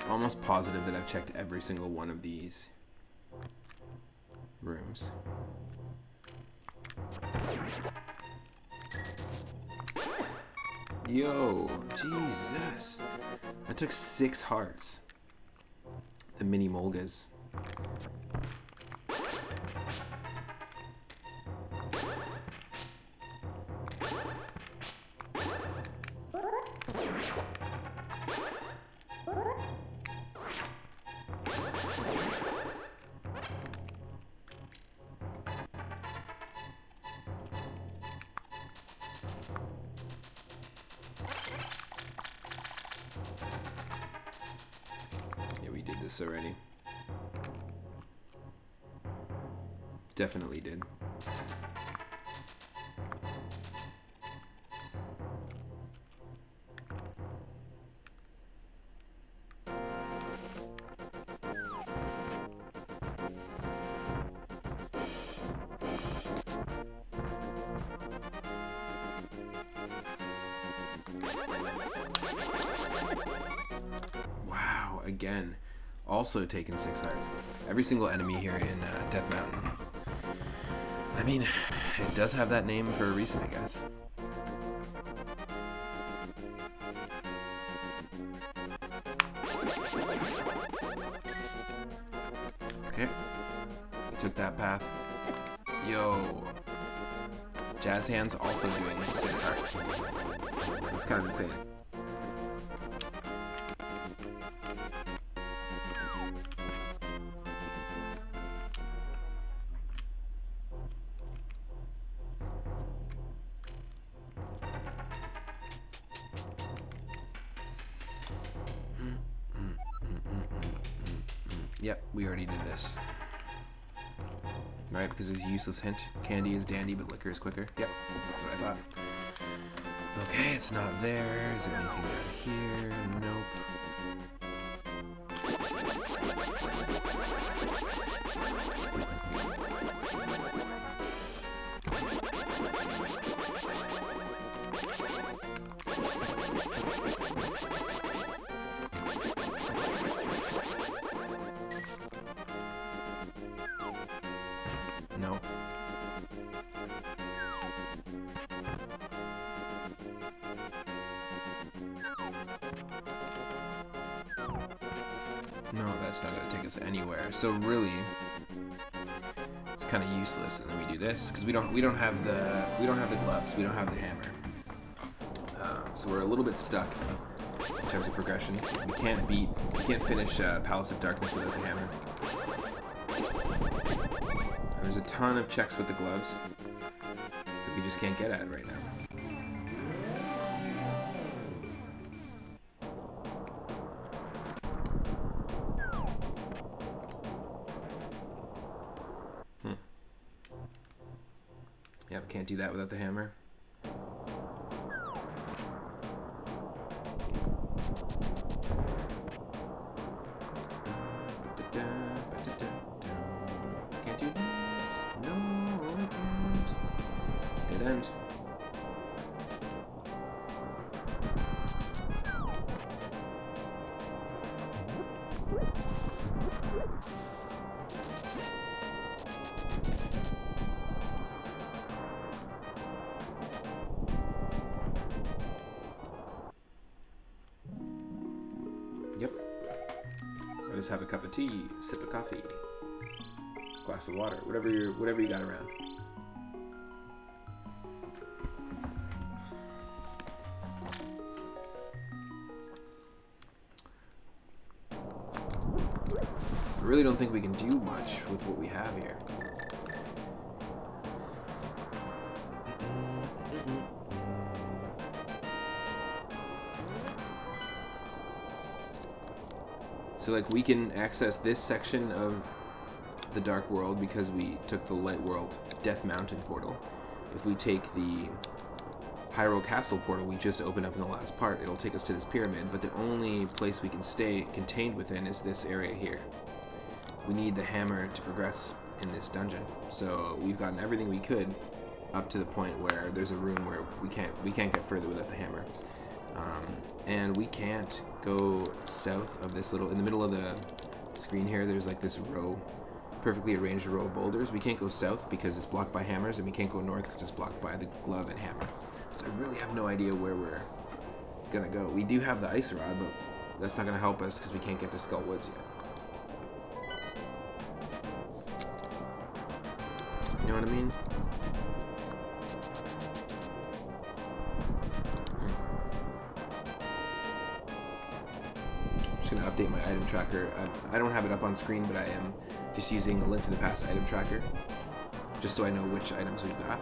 Almost positive that I've checked every single one of these rooms. Yo, Jesus. I took 6 hearts. The mini Molgas. Yeah, we did this already. Definitely did. Wow, again. Also taken 6 hearts. Every single enemy here in Death Mountain. I mean, it does have that name for a reason, I guess. Okay. We took that path. Yo. Jazz Hands also doing 6 hearts. That's kind of insane. Yep, we already did this. Right, because there's a useless hint. Candy is dandy, but liquor is quicker. Yep, that's what I thought. Okay, it's not there. Is there anything down here? Nope. No. No, that's not going to take us anywhere. So really, it's kind of useless. And then we do this because we don't have the gloves. We don't have the hammer. So we're a little bit stuck in terms of progression. We can't finish Palace of Darkness without the hammer. And there's a ton of checks with the gloves that we just can't get at right now. Yeah, we can't do that without the hammer. Can't do this. No, I can't. Dead end. us have a cup of tea, sip of coffee, glass of water, whatever you got around. I really don't think we can do much with what we have here. So like we can access this section of the Dark World because we took the Light World Death Mountain portal. If we take the Hyrule Castle portal we just opened up in the last part, it'll take us to this pyramid, but the only place we can stay contained within is this area here. We need the hammer to progress in this dungeon. So we've gotten everything we could up to the point where there's a room where we can't get further without the hammer. And we can't go south of this little, in the middle of the screen here, there's like this row, perfectly arranged row of boulders. We can't go south because it's blocked by hammers, and we can't go north because it's blocked by the glove and hammer. So I really have no idea where we're gonna go. We do have the ice rod, but that's not gonna help us because we can't get to Skull Woods yet. You know what I mean? Going to update my item tracker. I don't have it up on screen, but I am just using a Link to the Past item tracker just so I know which items we've got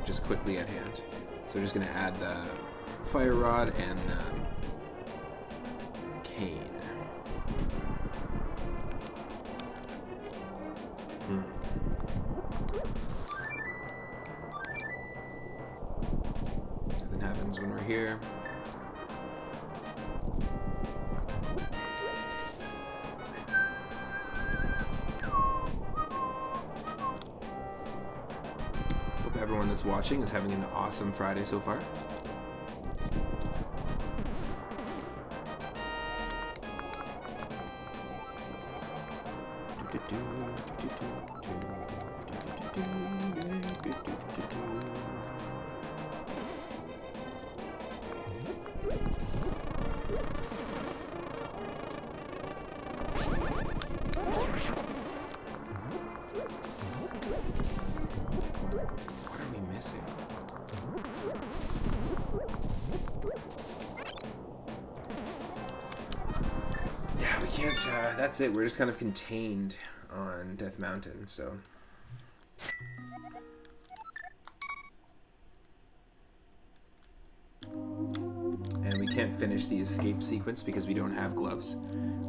just quickly at hand. So I'm just going to add the fire rod and the cane. Nothing happens when we're here. Everyone that's watching is having an awesome Friday so far. Yeah, we can't, that's it. We're just kind of contained on Death Mountain, so. And we can't finish the escape sequence because we don't have gloves.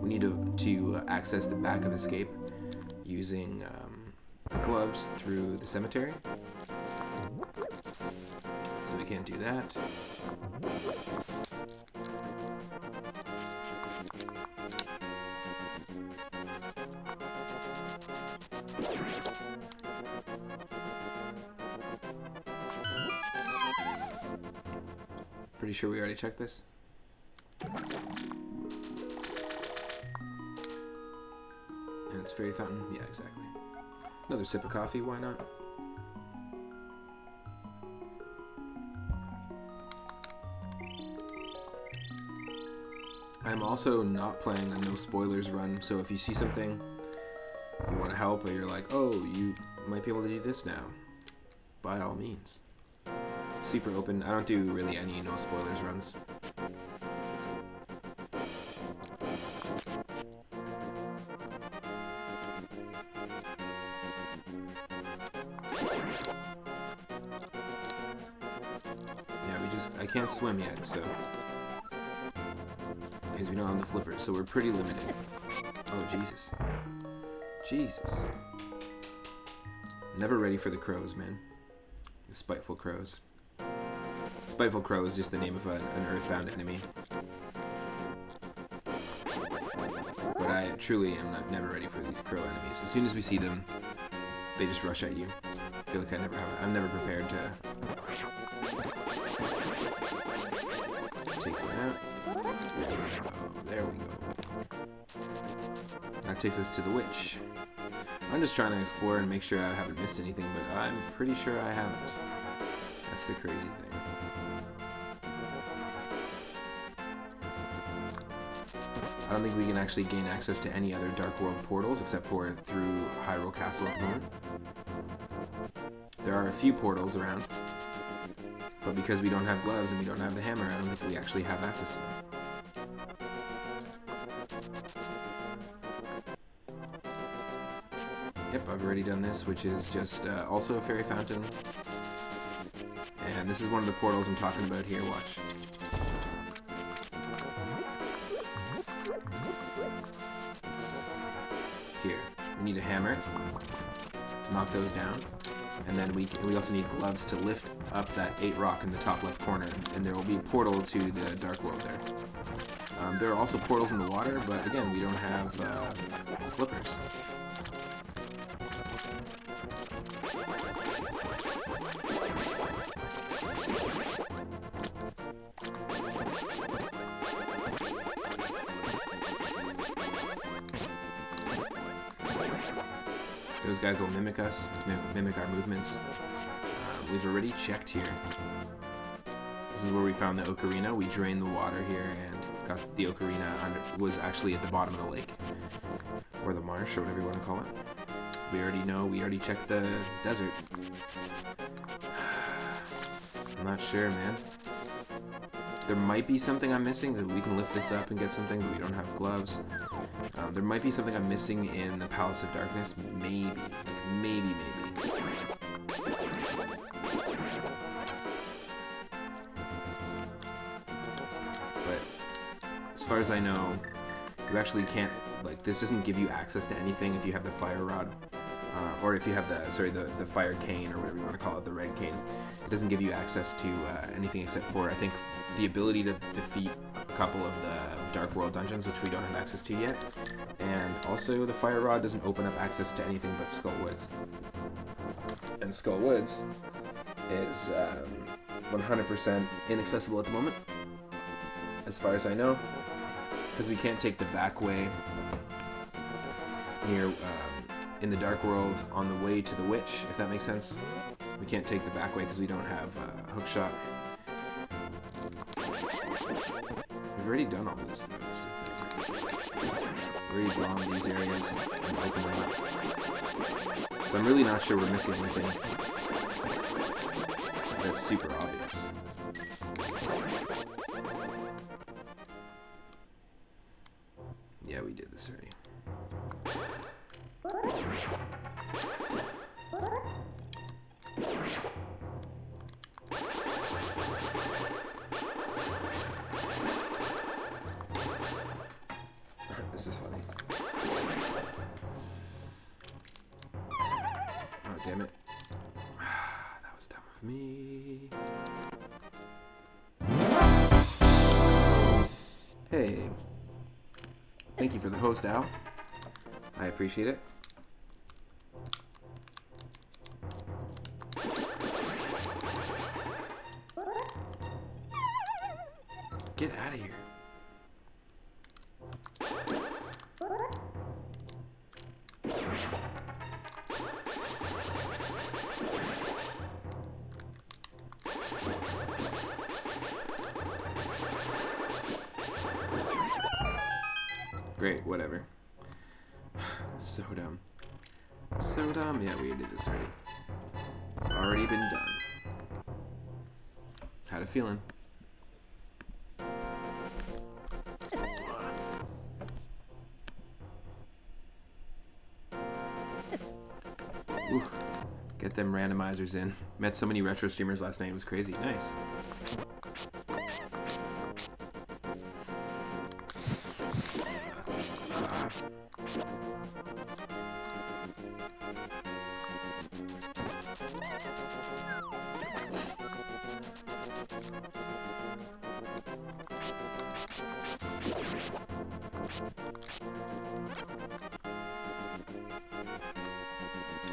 We need to access the back of escape using the gloves through the cemetery. So we can't do that. Pretty sure we already checked this. And it's Fairy Fountain? Yeah, exactly. Another sip of coffee, why not? I'm also not playing a no spoilers run, so if you see something you want to help, or you're like, oh, you might be able to do this now, by all means. Super open. I don't do really any no spoilers runs. Yeah, I can't swim yet, so. Because we don't have the flippers, so we're pretty limited. Oh, Jesus. Jesus. Never ready for the crows, man. The spiteful crows. Spiteful Crow is just the name of an earthbound enemy. But I truly am never ready for these crow enemies. As soon as we see them, they just rush at you. I feel like I'm never prepared to take one out. There we go. That takes us to the witch. I'm just trying to explore and make sure I haven't missed anything, but I'm pretty sure I haven't. That's the crazy thing. don't think we can actually gain access to any other Dark World portals except for through Hyrule Castle at the moment. There are a few portals around, but because we don't have gloves and we don't have the hammer, I don't think we actually have access to them. Yep, I've already done this, which is just also a fairy fountain. And this is one of the portals I'm talking about here, watch. Here, we need a hammer to knock those down. And then we also need gloves to lift up that 8 rock in the top left corner, and there will be a portal to the Dark World there. There are also portals in the water, but again, we don't have flippers. Those guys will mimic us, mimic our movements. We've already checked here. This is where we found the ocarina. We drained the water here and got the ocarina was actually at the bottom of the lake. Or the marsh, or whatever you want to call it. We already checked the desert. I'm not sure, man. There might be something I'm missing, that we can lift this up and get something, but we don't have gloves. There might be something I'm missing in the Palace of Darkness. Maybe. Like, maybe. But as far as I know, you actually can't, like, this doesn't give you access to anything if you have the fire rod. Or if you have the fire cane, or whatever you want to call it, the red cane. It doesn't give you access to anything except for, I think, the ability to defeat a couple of the Dark World dungeons, which we don't have access to yet. And also, the fire rod doesn't open up access to anything but Skull Woods. And Skull Woods is 100% inaccessible at the moment, as far as I know, because we can't take the back way near in the Dark World on the way to the witch, if that makes sense. We can't take the back way because we don't have hook shot. We've already done all this, though. That's the thing. We've already gone these areas and opened them up. So I'm really not sure we're missing anything that's super obvious. Yeah, we did this already. This is funny. Oh, damn it. That was dumb of me. Hey. Thank you for the host, Al. I appreciate it. Get out of here. Great, whatever. So dumb. So dumb. Yeah, we did this already. Already been done. Had a feeling. Ooh, get them randomizers in. Met so many retro streamers last night. It was crazy. Nice.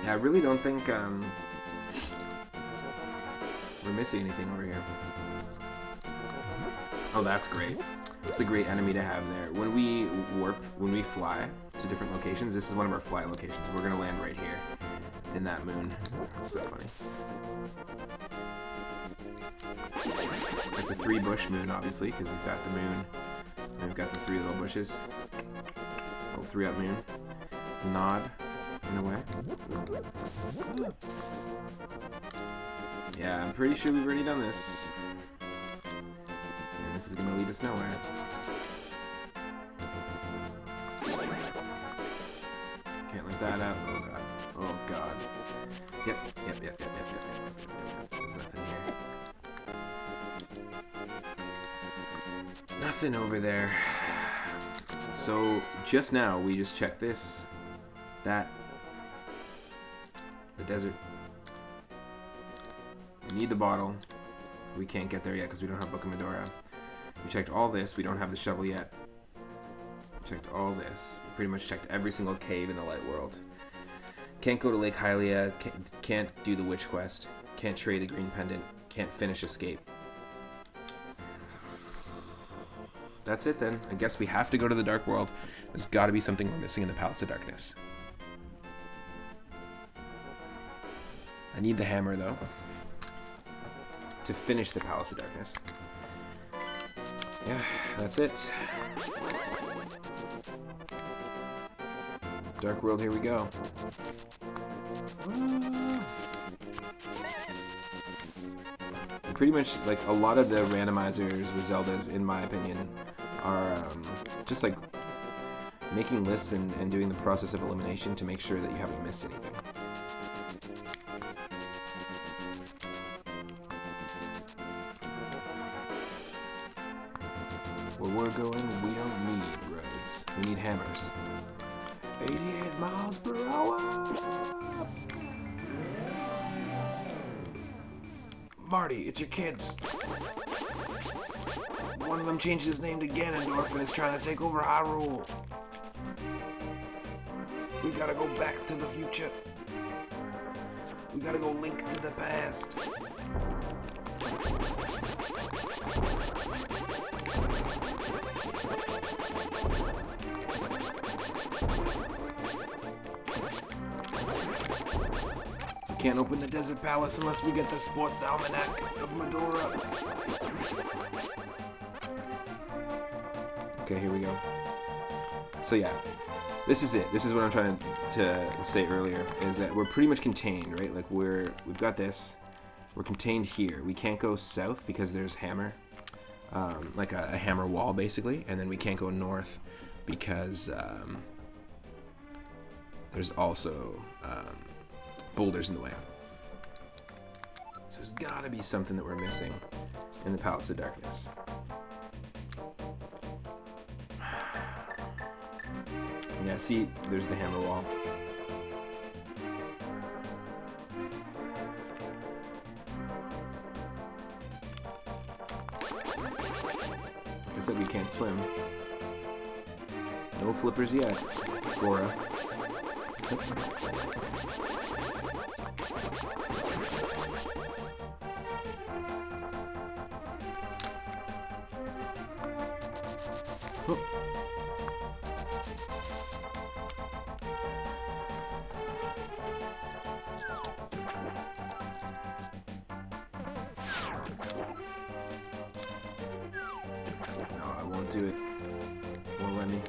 Yeah, I really don't think we're missing anything over here. Oh, that's great. It's a great enemy to have there. When we warp, when we fly to different locations, this is one of our fly locations. We're gonna land right here in that moon. It's so funny. It's a 3-bush moon, obviously, because we've got the moon and we've got the 3 little bushes. 3-up moon. Nod, in a way. Yeah, I'm pretty sure we've already done this. And this is gonna lead us nowhere. Can't let that out. Oh god. Oh god. Yep. There's nothing here. Nothing over there. So just now we just checked this, that, the desert. We need the bottle. We can't get there yet because we don't have Book of Medora. We checked all this. We don't have the shovel yet. We checked all this. We pretty much checked every single cave in the light world. Can't go to Lake Hylia. Can't do the witch quest. Can't trade the green pendant. Can't finish escape. That's it then. I guess we have to go to the Dark World. There's got to be something we're missing in the Palace of Darkness. I need the hammer though to finish the Palace of Darkness. Yeah, that's it. Dark World, here we go. Pretty much, like, a lot of the randomizers with Zeldas, in my opinion, are just like making lists and doing the process of elimination to make sure that you haven't missed anything. Where we're going, we don't need roads. We need hammers. 88 miles per hour! Marty, it's your kids. One of them changed his name to Ganondorf and is trying to take over Hyrule. We gotta go back to the future. We gotta go link to the past. We can't open the Desert Palace unless we get the Sports Almanac of Medora. Okay, here we go. So yeah, this is it. This is what I'm trying to say earlier, is that we're pretty much contained, right? Like we've got this. We're contained here. We can't go south because there's hammer, like a hammer wall basically, and then we can't go north because there's also boulders in the way. So there's gotta be something that we're missing in the Palace of Darkness. Yeah, see, there's the hammer wall. Like I said, we can't swim. No flippers yet, Gora. Oh. No, I won't do it. Won't let me.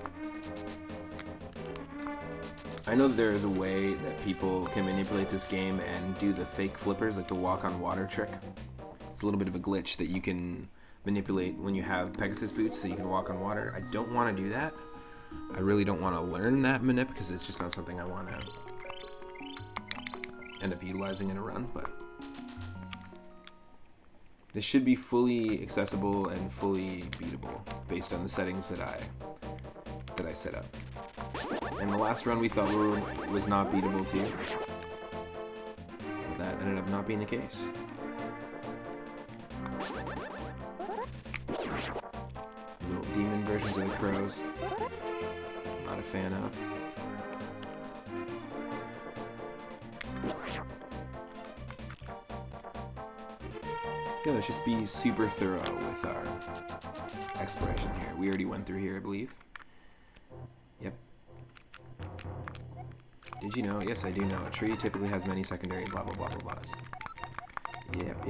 I know that there is a way that people can manipulate this game and do the fake flippers, like the walk on water trick. It's a little bit of a glitch that you can manipulate when you have Pegasus boots so you can walk on water. I don't want to do that. I really don't want to learn that manip because it's just not something I want to end up utilizing in a run, but this should be fully accessible and fully beatable based on the settings that I set up. And the last run we thought was not beatable too, but that ended up not being the case. These little demon versions of the crows, not a fan of. Yeah, let's just be super thorough with our exploration here. We already went through here, I believe. Yep. Did you know? Yes, I do know. A tree typically has many secondary blah blah blah blah blahs. Yep.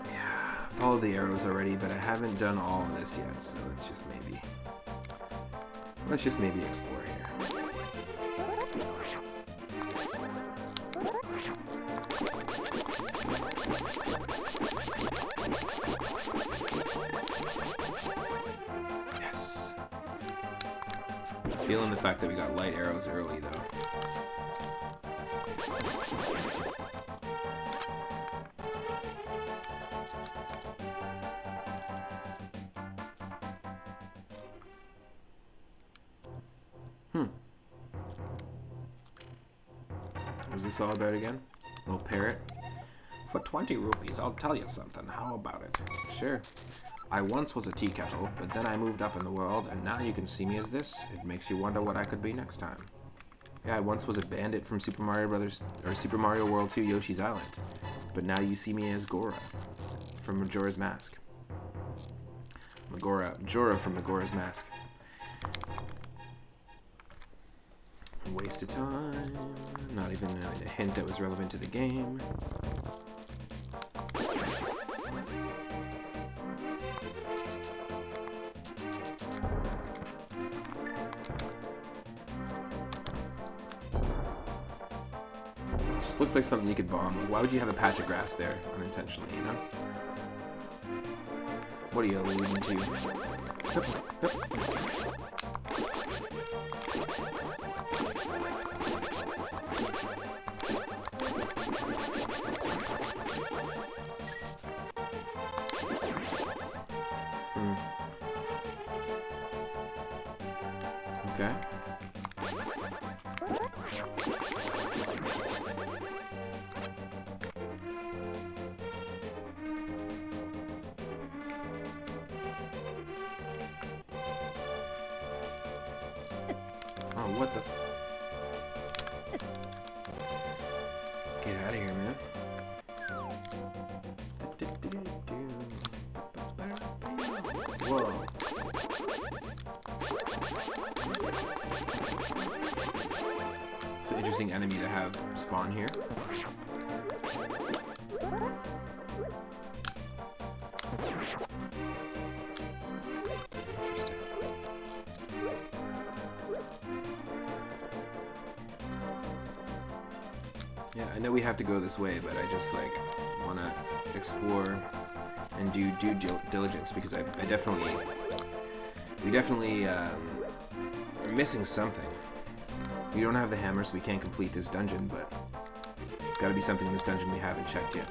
Yeah, follow the arrows already, but I haven't done all of this yet, so let's just maybe explore here. Yes. Feeling the fact that we got light arrows early, though. What was this all about again? Little parrot? For 20 rupees, I'll tell you something. How about it? Sure. I once was a tea kettle, but then I moved up in the world, and now you can see me as this. It makes you wonder what I could be next time. Yeah, I once was a bandit from Super Mario World 2 Yoshi's Island, but now you see me as Gora from Majora's Mask. Majora from Majora's Mask. Waste of time. Not even a hint that was relevant to the game. Just looks like something you could bomb. Like, why would you have a patch of grass there unintentionally, you know? What are you alluding to? Yep. Okay. Oh, what the Get out of here, man. Whoa. It's an interesting enemy to have spawn here. Interesting. Yeah, I know we have to go this way, but I just like want to explore and do due diligence because we definitely are missing something. We don't have the hammer, so we can't complete this dungeon, but there's got to be something in this dungeon we haven't checked yet.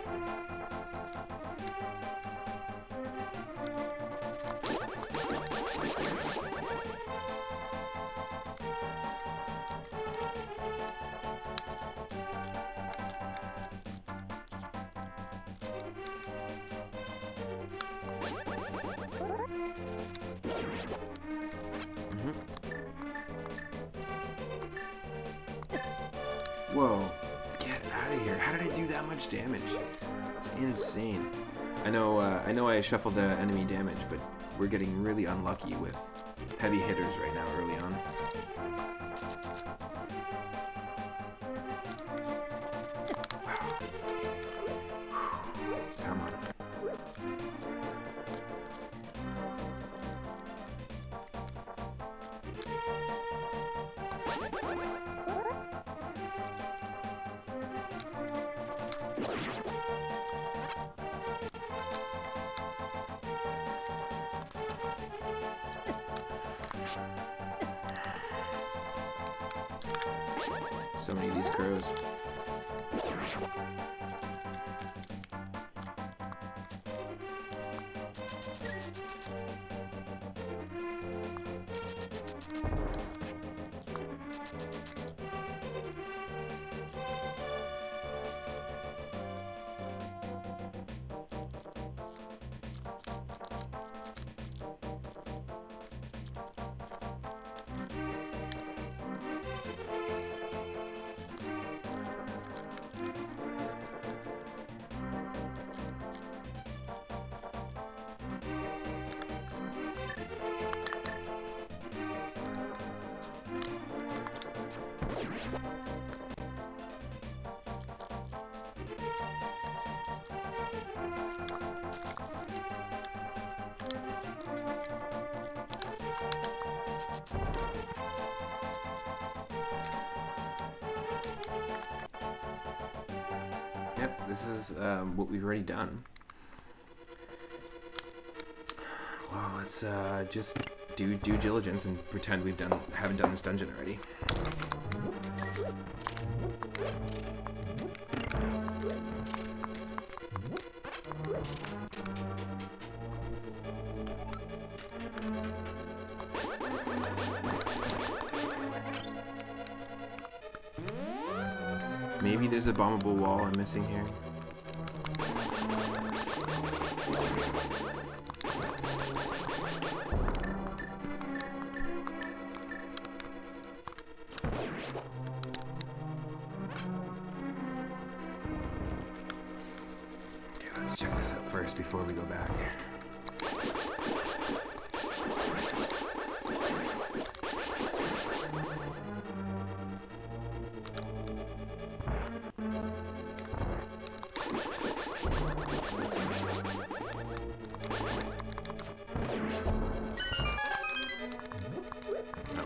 Whoa, get out of here. How did I do that much damage? It's insane. I know I shuffled the enemy damage, but we're getting really unlucky with heavy hitters right now early on. Come on. So many of these crows. Yep, this is what we've already done. Well, let's just do due diligence and pretend haven't done this dungeon already. Maybe there's a bombable wall I'm missing here. Okay, let's check this out first before we go back.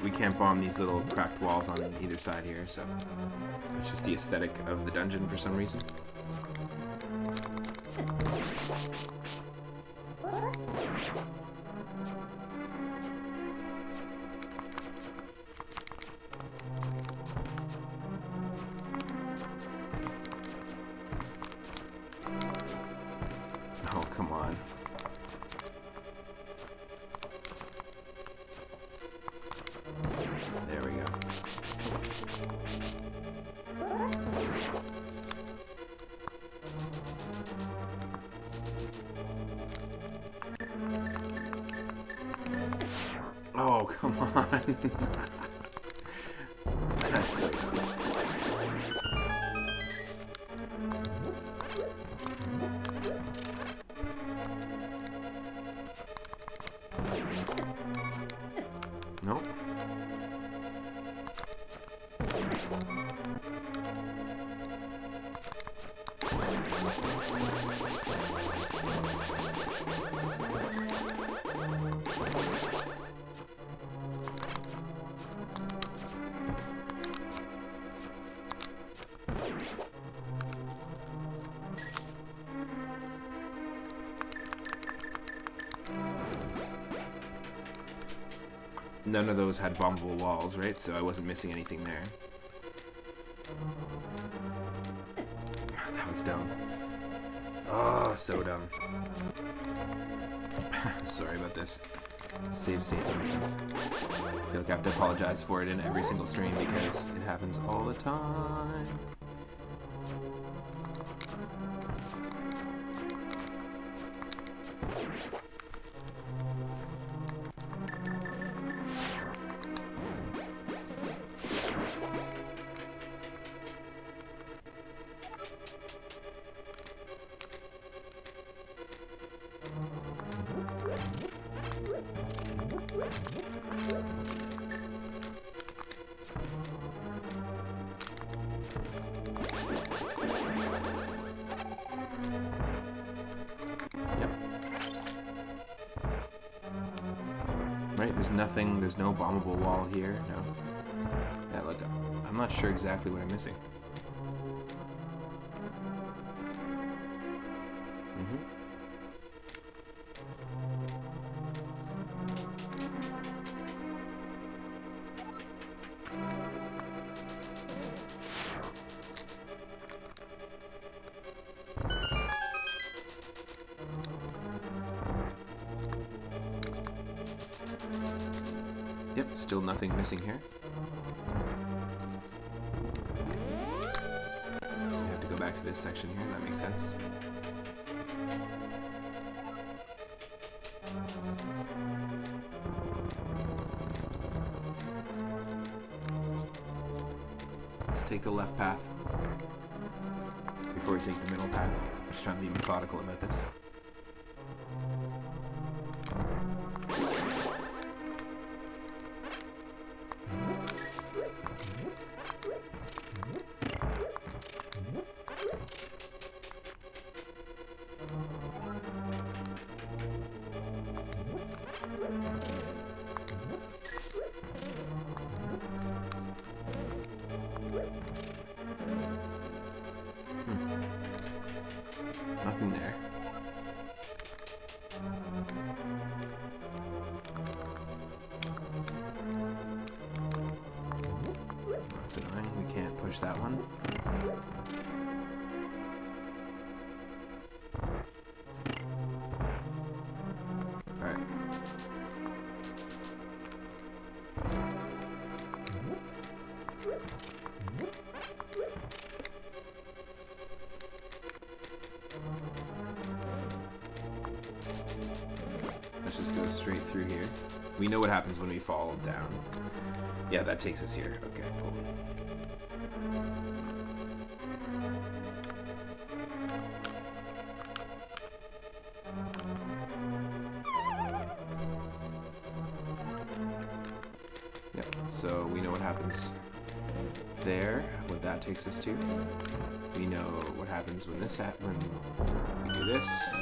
We can't bomb these little cracked walls on either side here, so it's just the aesthetic of the dungeon for some reason. Oh, come on. There we go. Oh, come on. That's so dumb. Nope. None of those had bombable walls, right? So I wasn't missing anything there. That was dumb. Oh, so dumb. Sorry about this. Save state nonsense. I feel like I have to apologize for it in every single stream because it happens all the time. Right, there's nothing, there's no bombable wall here, no. Yeah, look, I'm not sure exactly what I'm missing. Yep, still nothing missing here. So we have to go back to this section here, that makes sense. Let's take the left path before we take the middle path. Just trying to be methodical about this. down. Alright. Let's just go straight through here. We know what happens when we fall down. Yeah, that takes us here. Okay, cool. Yep, so we know what happens there, what that takes us to. We know what happens when when we do this.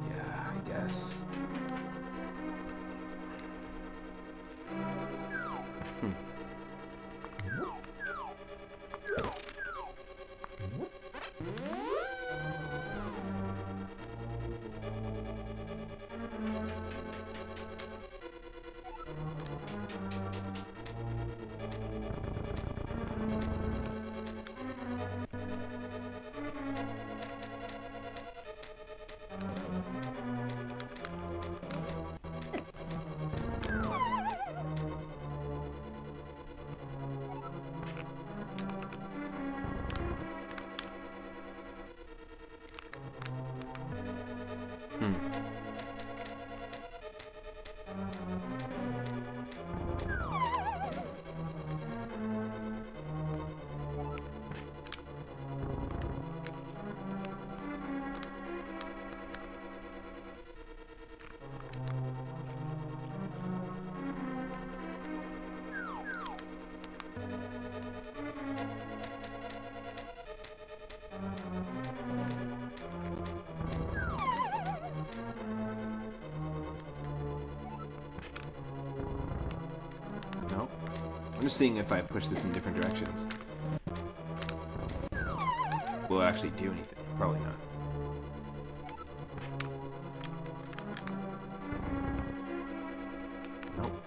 Yeah, I guess. No. I'm just seeing if I push this in different directions. Will it actually do anything? Probably not. Nope.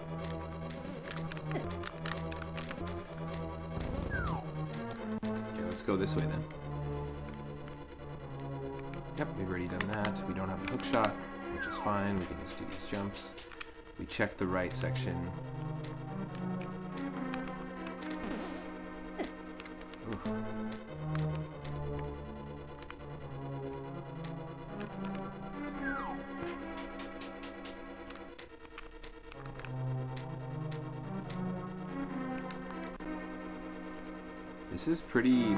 Okay, let's go this way then. Yep, we've already done that. We don't have the hook shot, which is fine. We can just do these jumps. We check the right section. Oof. This is pretty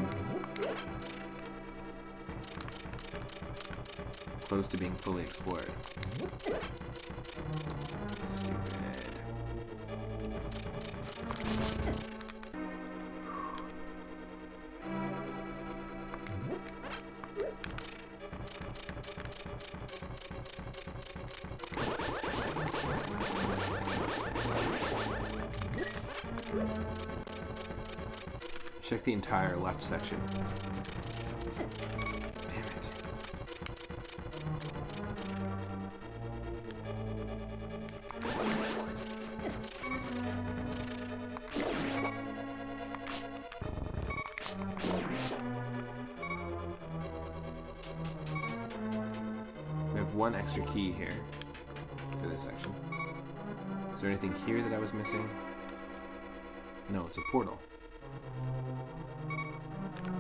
close to being fully explored. Stupid. Check the entire left section. Damn it. We have one extra key here for this section. Is there anything here that I was missing? No, it's a portal.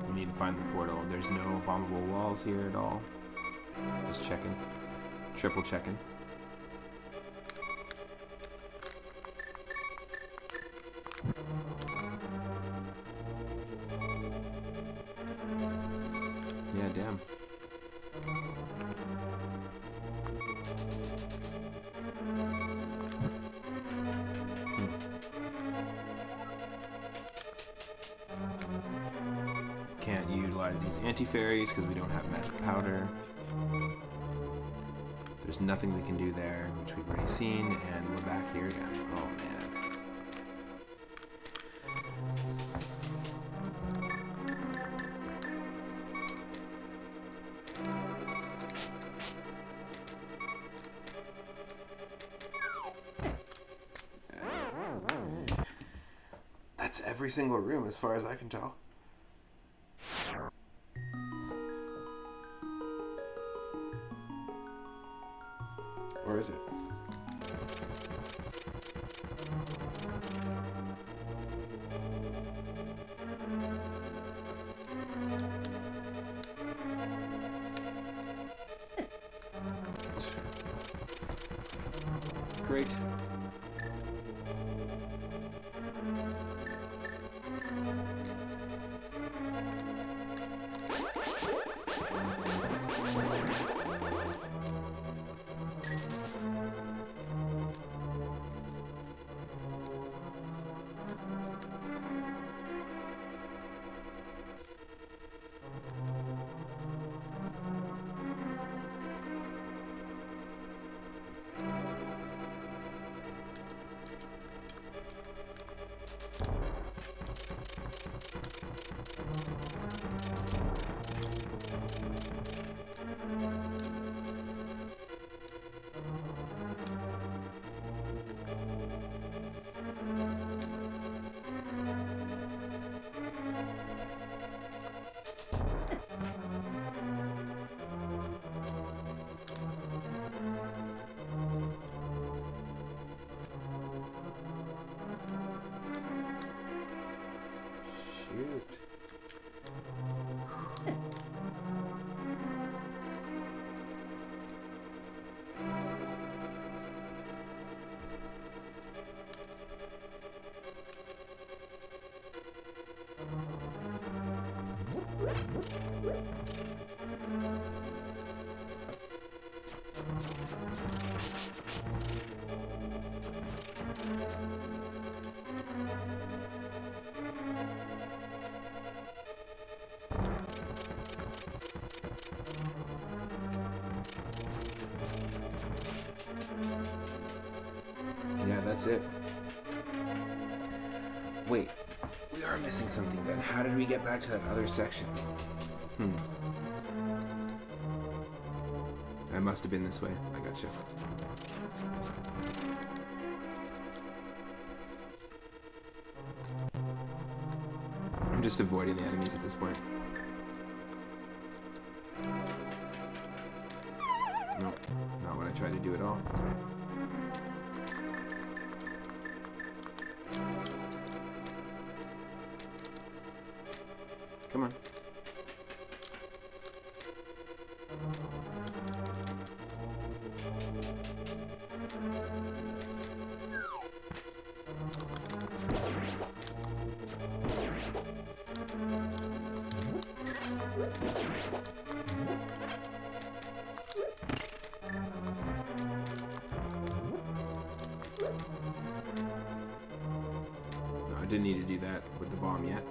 We need to find the portal. There's no bombable walls here at all. Just checking. Triple checking. Yeah, damn. Can't utilize these anti-fairies because we don't have magic powder. There's nothing we can do there, which we've already seen, and we're back here again. Oh, man. That's every single room, as far as I can tell. Or is it? Great. Shoot. Yeah, that's it. Wait, we are missing something then. How did we get back to that other section? I must have been this way. I gotcha. I'm just avoiding the enemies at this point. Nope, not what I tried to do at all. Come on. No, I didn't need to do that with the bomb yet.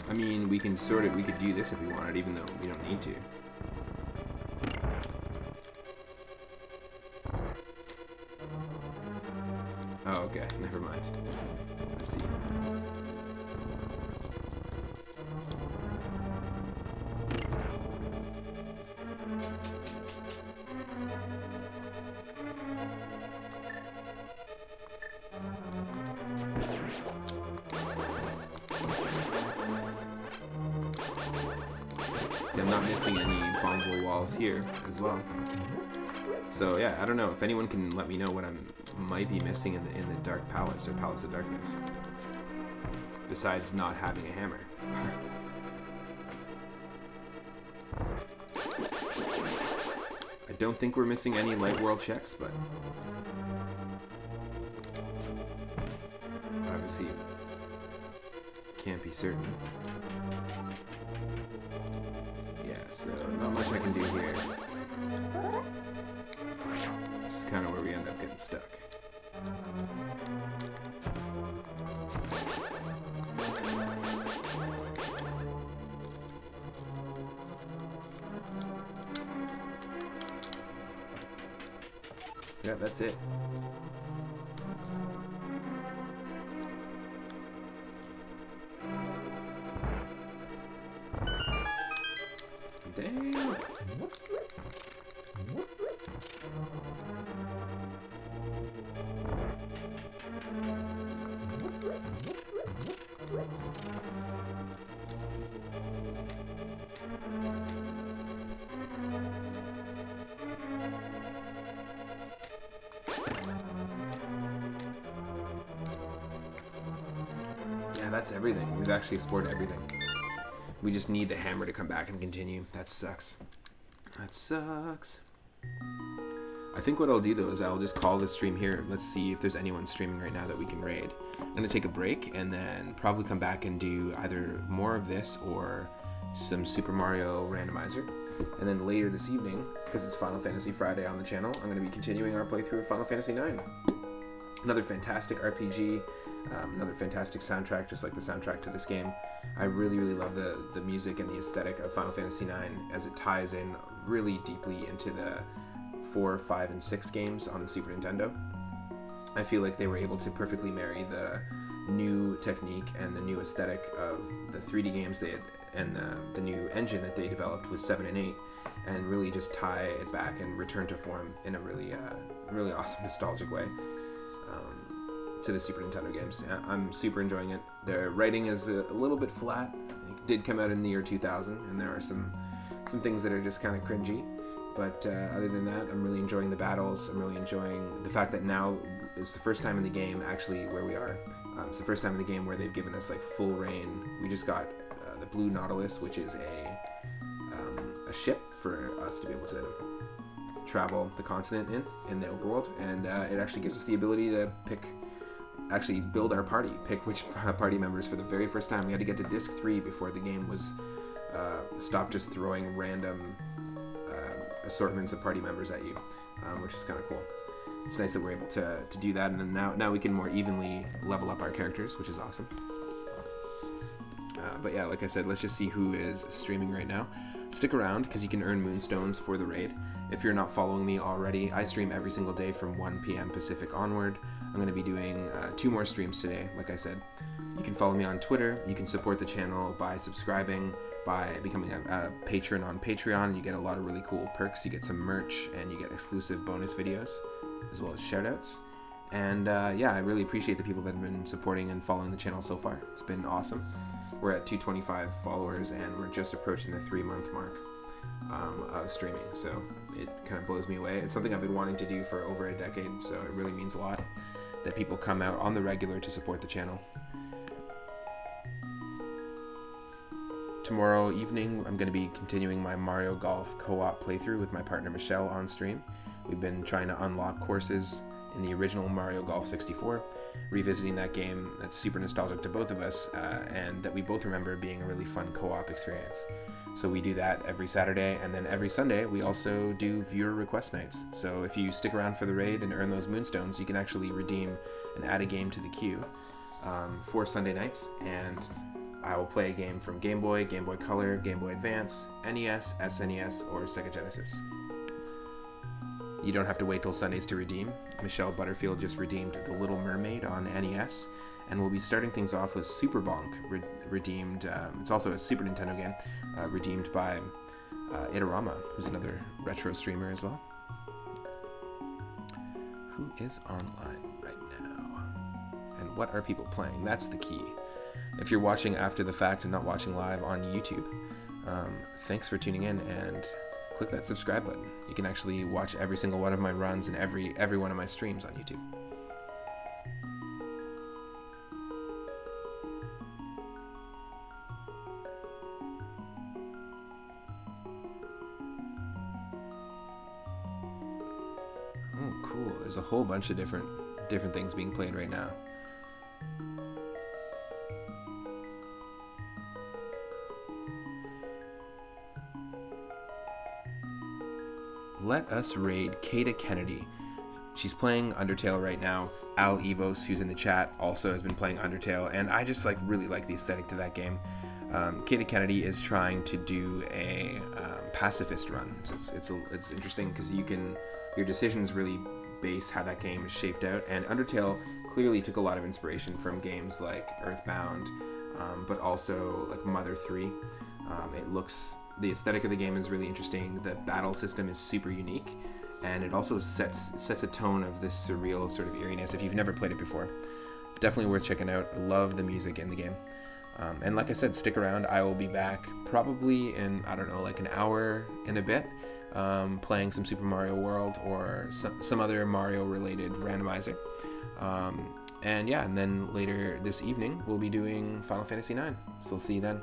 I mean, we could do this if we wanted, even though we don't need to. Oh, okay, never mind. I see. See, I'm not missing any bombable walls here as well. So yeah, I don't know if anyone can let me know what I might be missing in the Dark Palace or Palace of Darkness, besides not having a hammer. I don't think we're missing any light world checks, but obviously can't be certain. Yeah, so not much I can do here. This is kind of where we end up getting stuck. Yeah, that's it. Damn. Yeah, that's everything. We've actually explored everything. We just need the hammer to come back and continue. That sucks. That sucks. I think what I'll do though is I'll just call this stream here. Let's see if there's anyone streaming right now that we can raid. I'm gonna take a break and then probably come back and do either more of this or some Super Mario Randomizer. And then later this evening, because it's Final Fantasy Friday on the channel, I'm gonna be continuing our playthrough of Final Fantasy IX. Another fantastic RPG, another fantastic soundtrack, just like the soundtrack to this game. I really, really love the music and the aesthetic of Final Fantasy IX as it ties in really deeply into the 4, 5, and 6 games on the Super Nintendo. I feel like they were able to perfectly marry the new technique and the new aesthetic of the 3D games they had and the new engine that they developed with 7 and 8, and really just tie it back and return to form in a really, really awesome, nostalgic way. To the Super Nintendo games. I'm super enjoying it. Their writing is a little bit flat. It did come out in the year 2000, and there are some things that are just kind of cringy. But other than that, I'm really enjoying the battles. I'm really enjoying the fact that now it's the first time in the game, actually, where we are. It's the first time in the game where they've given us like full reign. We just got the Blue Nautilus, which is a ship for us to be able to travel the continent in the overworld, and it actually gives us the ability to build our party, pick which party members for the very first time. We had to get to disc 3 before the game was stopped just throwing random assortments of party members at you, which is kind of cool. It's nice that we're able to do that, and then now we can more evenly level up our characters, which is awesome. But yeah, like I said, let's just see who is streaming right now. Stick around, because you can earn moonstones for the raid. If you're not following me already, I stream every single day from 1 p.m. Pacific onward. I'm going to be doing 2 more streams today, like I said. You can follow me on Twitter. You can support the channel by subscribing, by becoming a patron on Patreon. You get a lot of really cool perks. You get some merch, and you get exclusive bonus videos, as well as shoutouts. And yeah, I really appreciate the people that have been supporting and following the channel so far. It's been awesome. We're at 225 followers, and we're just approaching the 3-month mark of streaming, so it kind of blows me away. It's something I've been wanting to do for over a decade, so it really means a lot that people come out on the regular to support the channel. Tomorrow evening, I'm going to be continuing my Mario Golf co-op playthrough with my partner Michelle on stream. We've been trying to unlock courses in the original Mario Golf 64, revisiting that game that's super nostalgic to both of us, and that we both remember being a really fun co-op experience. So we do that every Saturday, and then every Sunday we also do viewer request nights. So if you stick around for the raid and earn those moonstones, you can actually redeem and add a game to the queue for Sunday nights, and I will play a game from Game Boy, Game Boy Color, Game Boy Advance, NES, SNES, or Sega Genesis. You don't have to wait till Sundays to redeem. Michelle Butterfield just redeemed The Little Mermaid on NES, and we'll be starting things off with Super Bonk, redeemed. It's also a Super Nintendo game, redeemed by Itarama, who's another retro streamer as well. Who is online right now? And what are people playing? That's the key. If you're watching after the fact and not watching live on YouTube, thanks for tuning in, and click that subscribe button. You can actually watch every single one of my runs and every one of my streams on YouTube. Oh, cool. There's a whole bunch of different things being played right now. Let us raid Kata Kennedy. She's playing Undertale right now. Al Evos, who's in the chat, also has been playing Undertale, and I just like really like the aesthetic to that game. Katie Kennedy is trying to do a pacifist run. So it's interesting because your decisions really base how that game is shaped out. And Undertale clearly took a lot of inspiration from games like Earthbound, but also like Mother 3. The aesthetic of the game is really interesting. The battle system is super unique, and it also sets a tone of this surreal sort of eeriness. If you've never played it before, definitely worth checking out. Love the music in the game. And like I said, stick around. I will be back probably in, I don't know, like an hour and a bit, playing some Super Mario World or some other Mario related randomizer. And then later this evening we'll be doing Final Fantasy IX. So I'll see you then.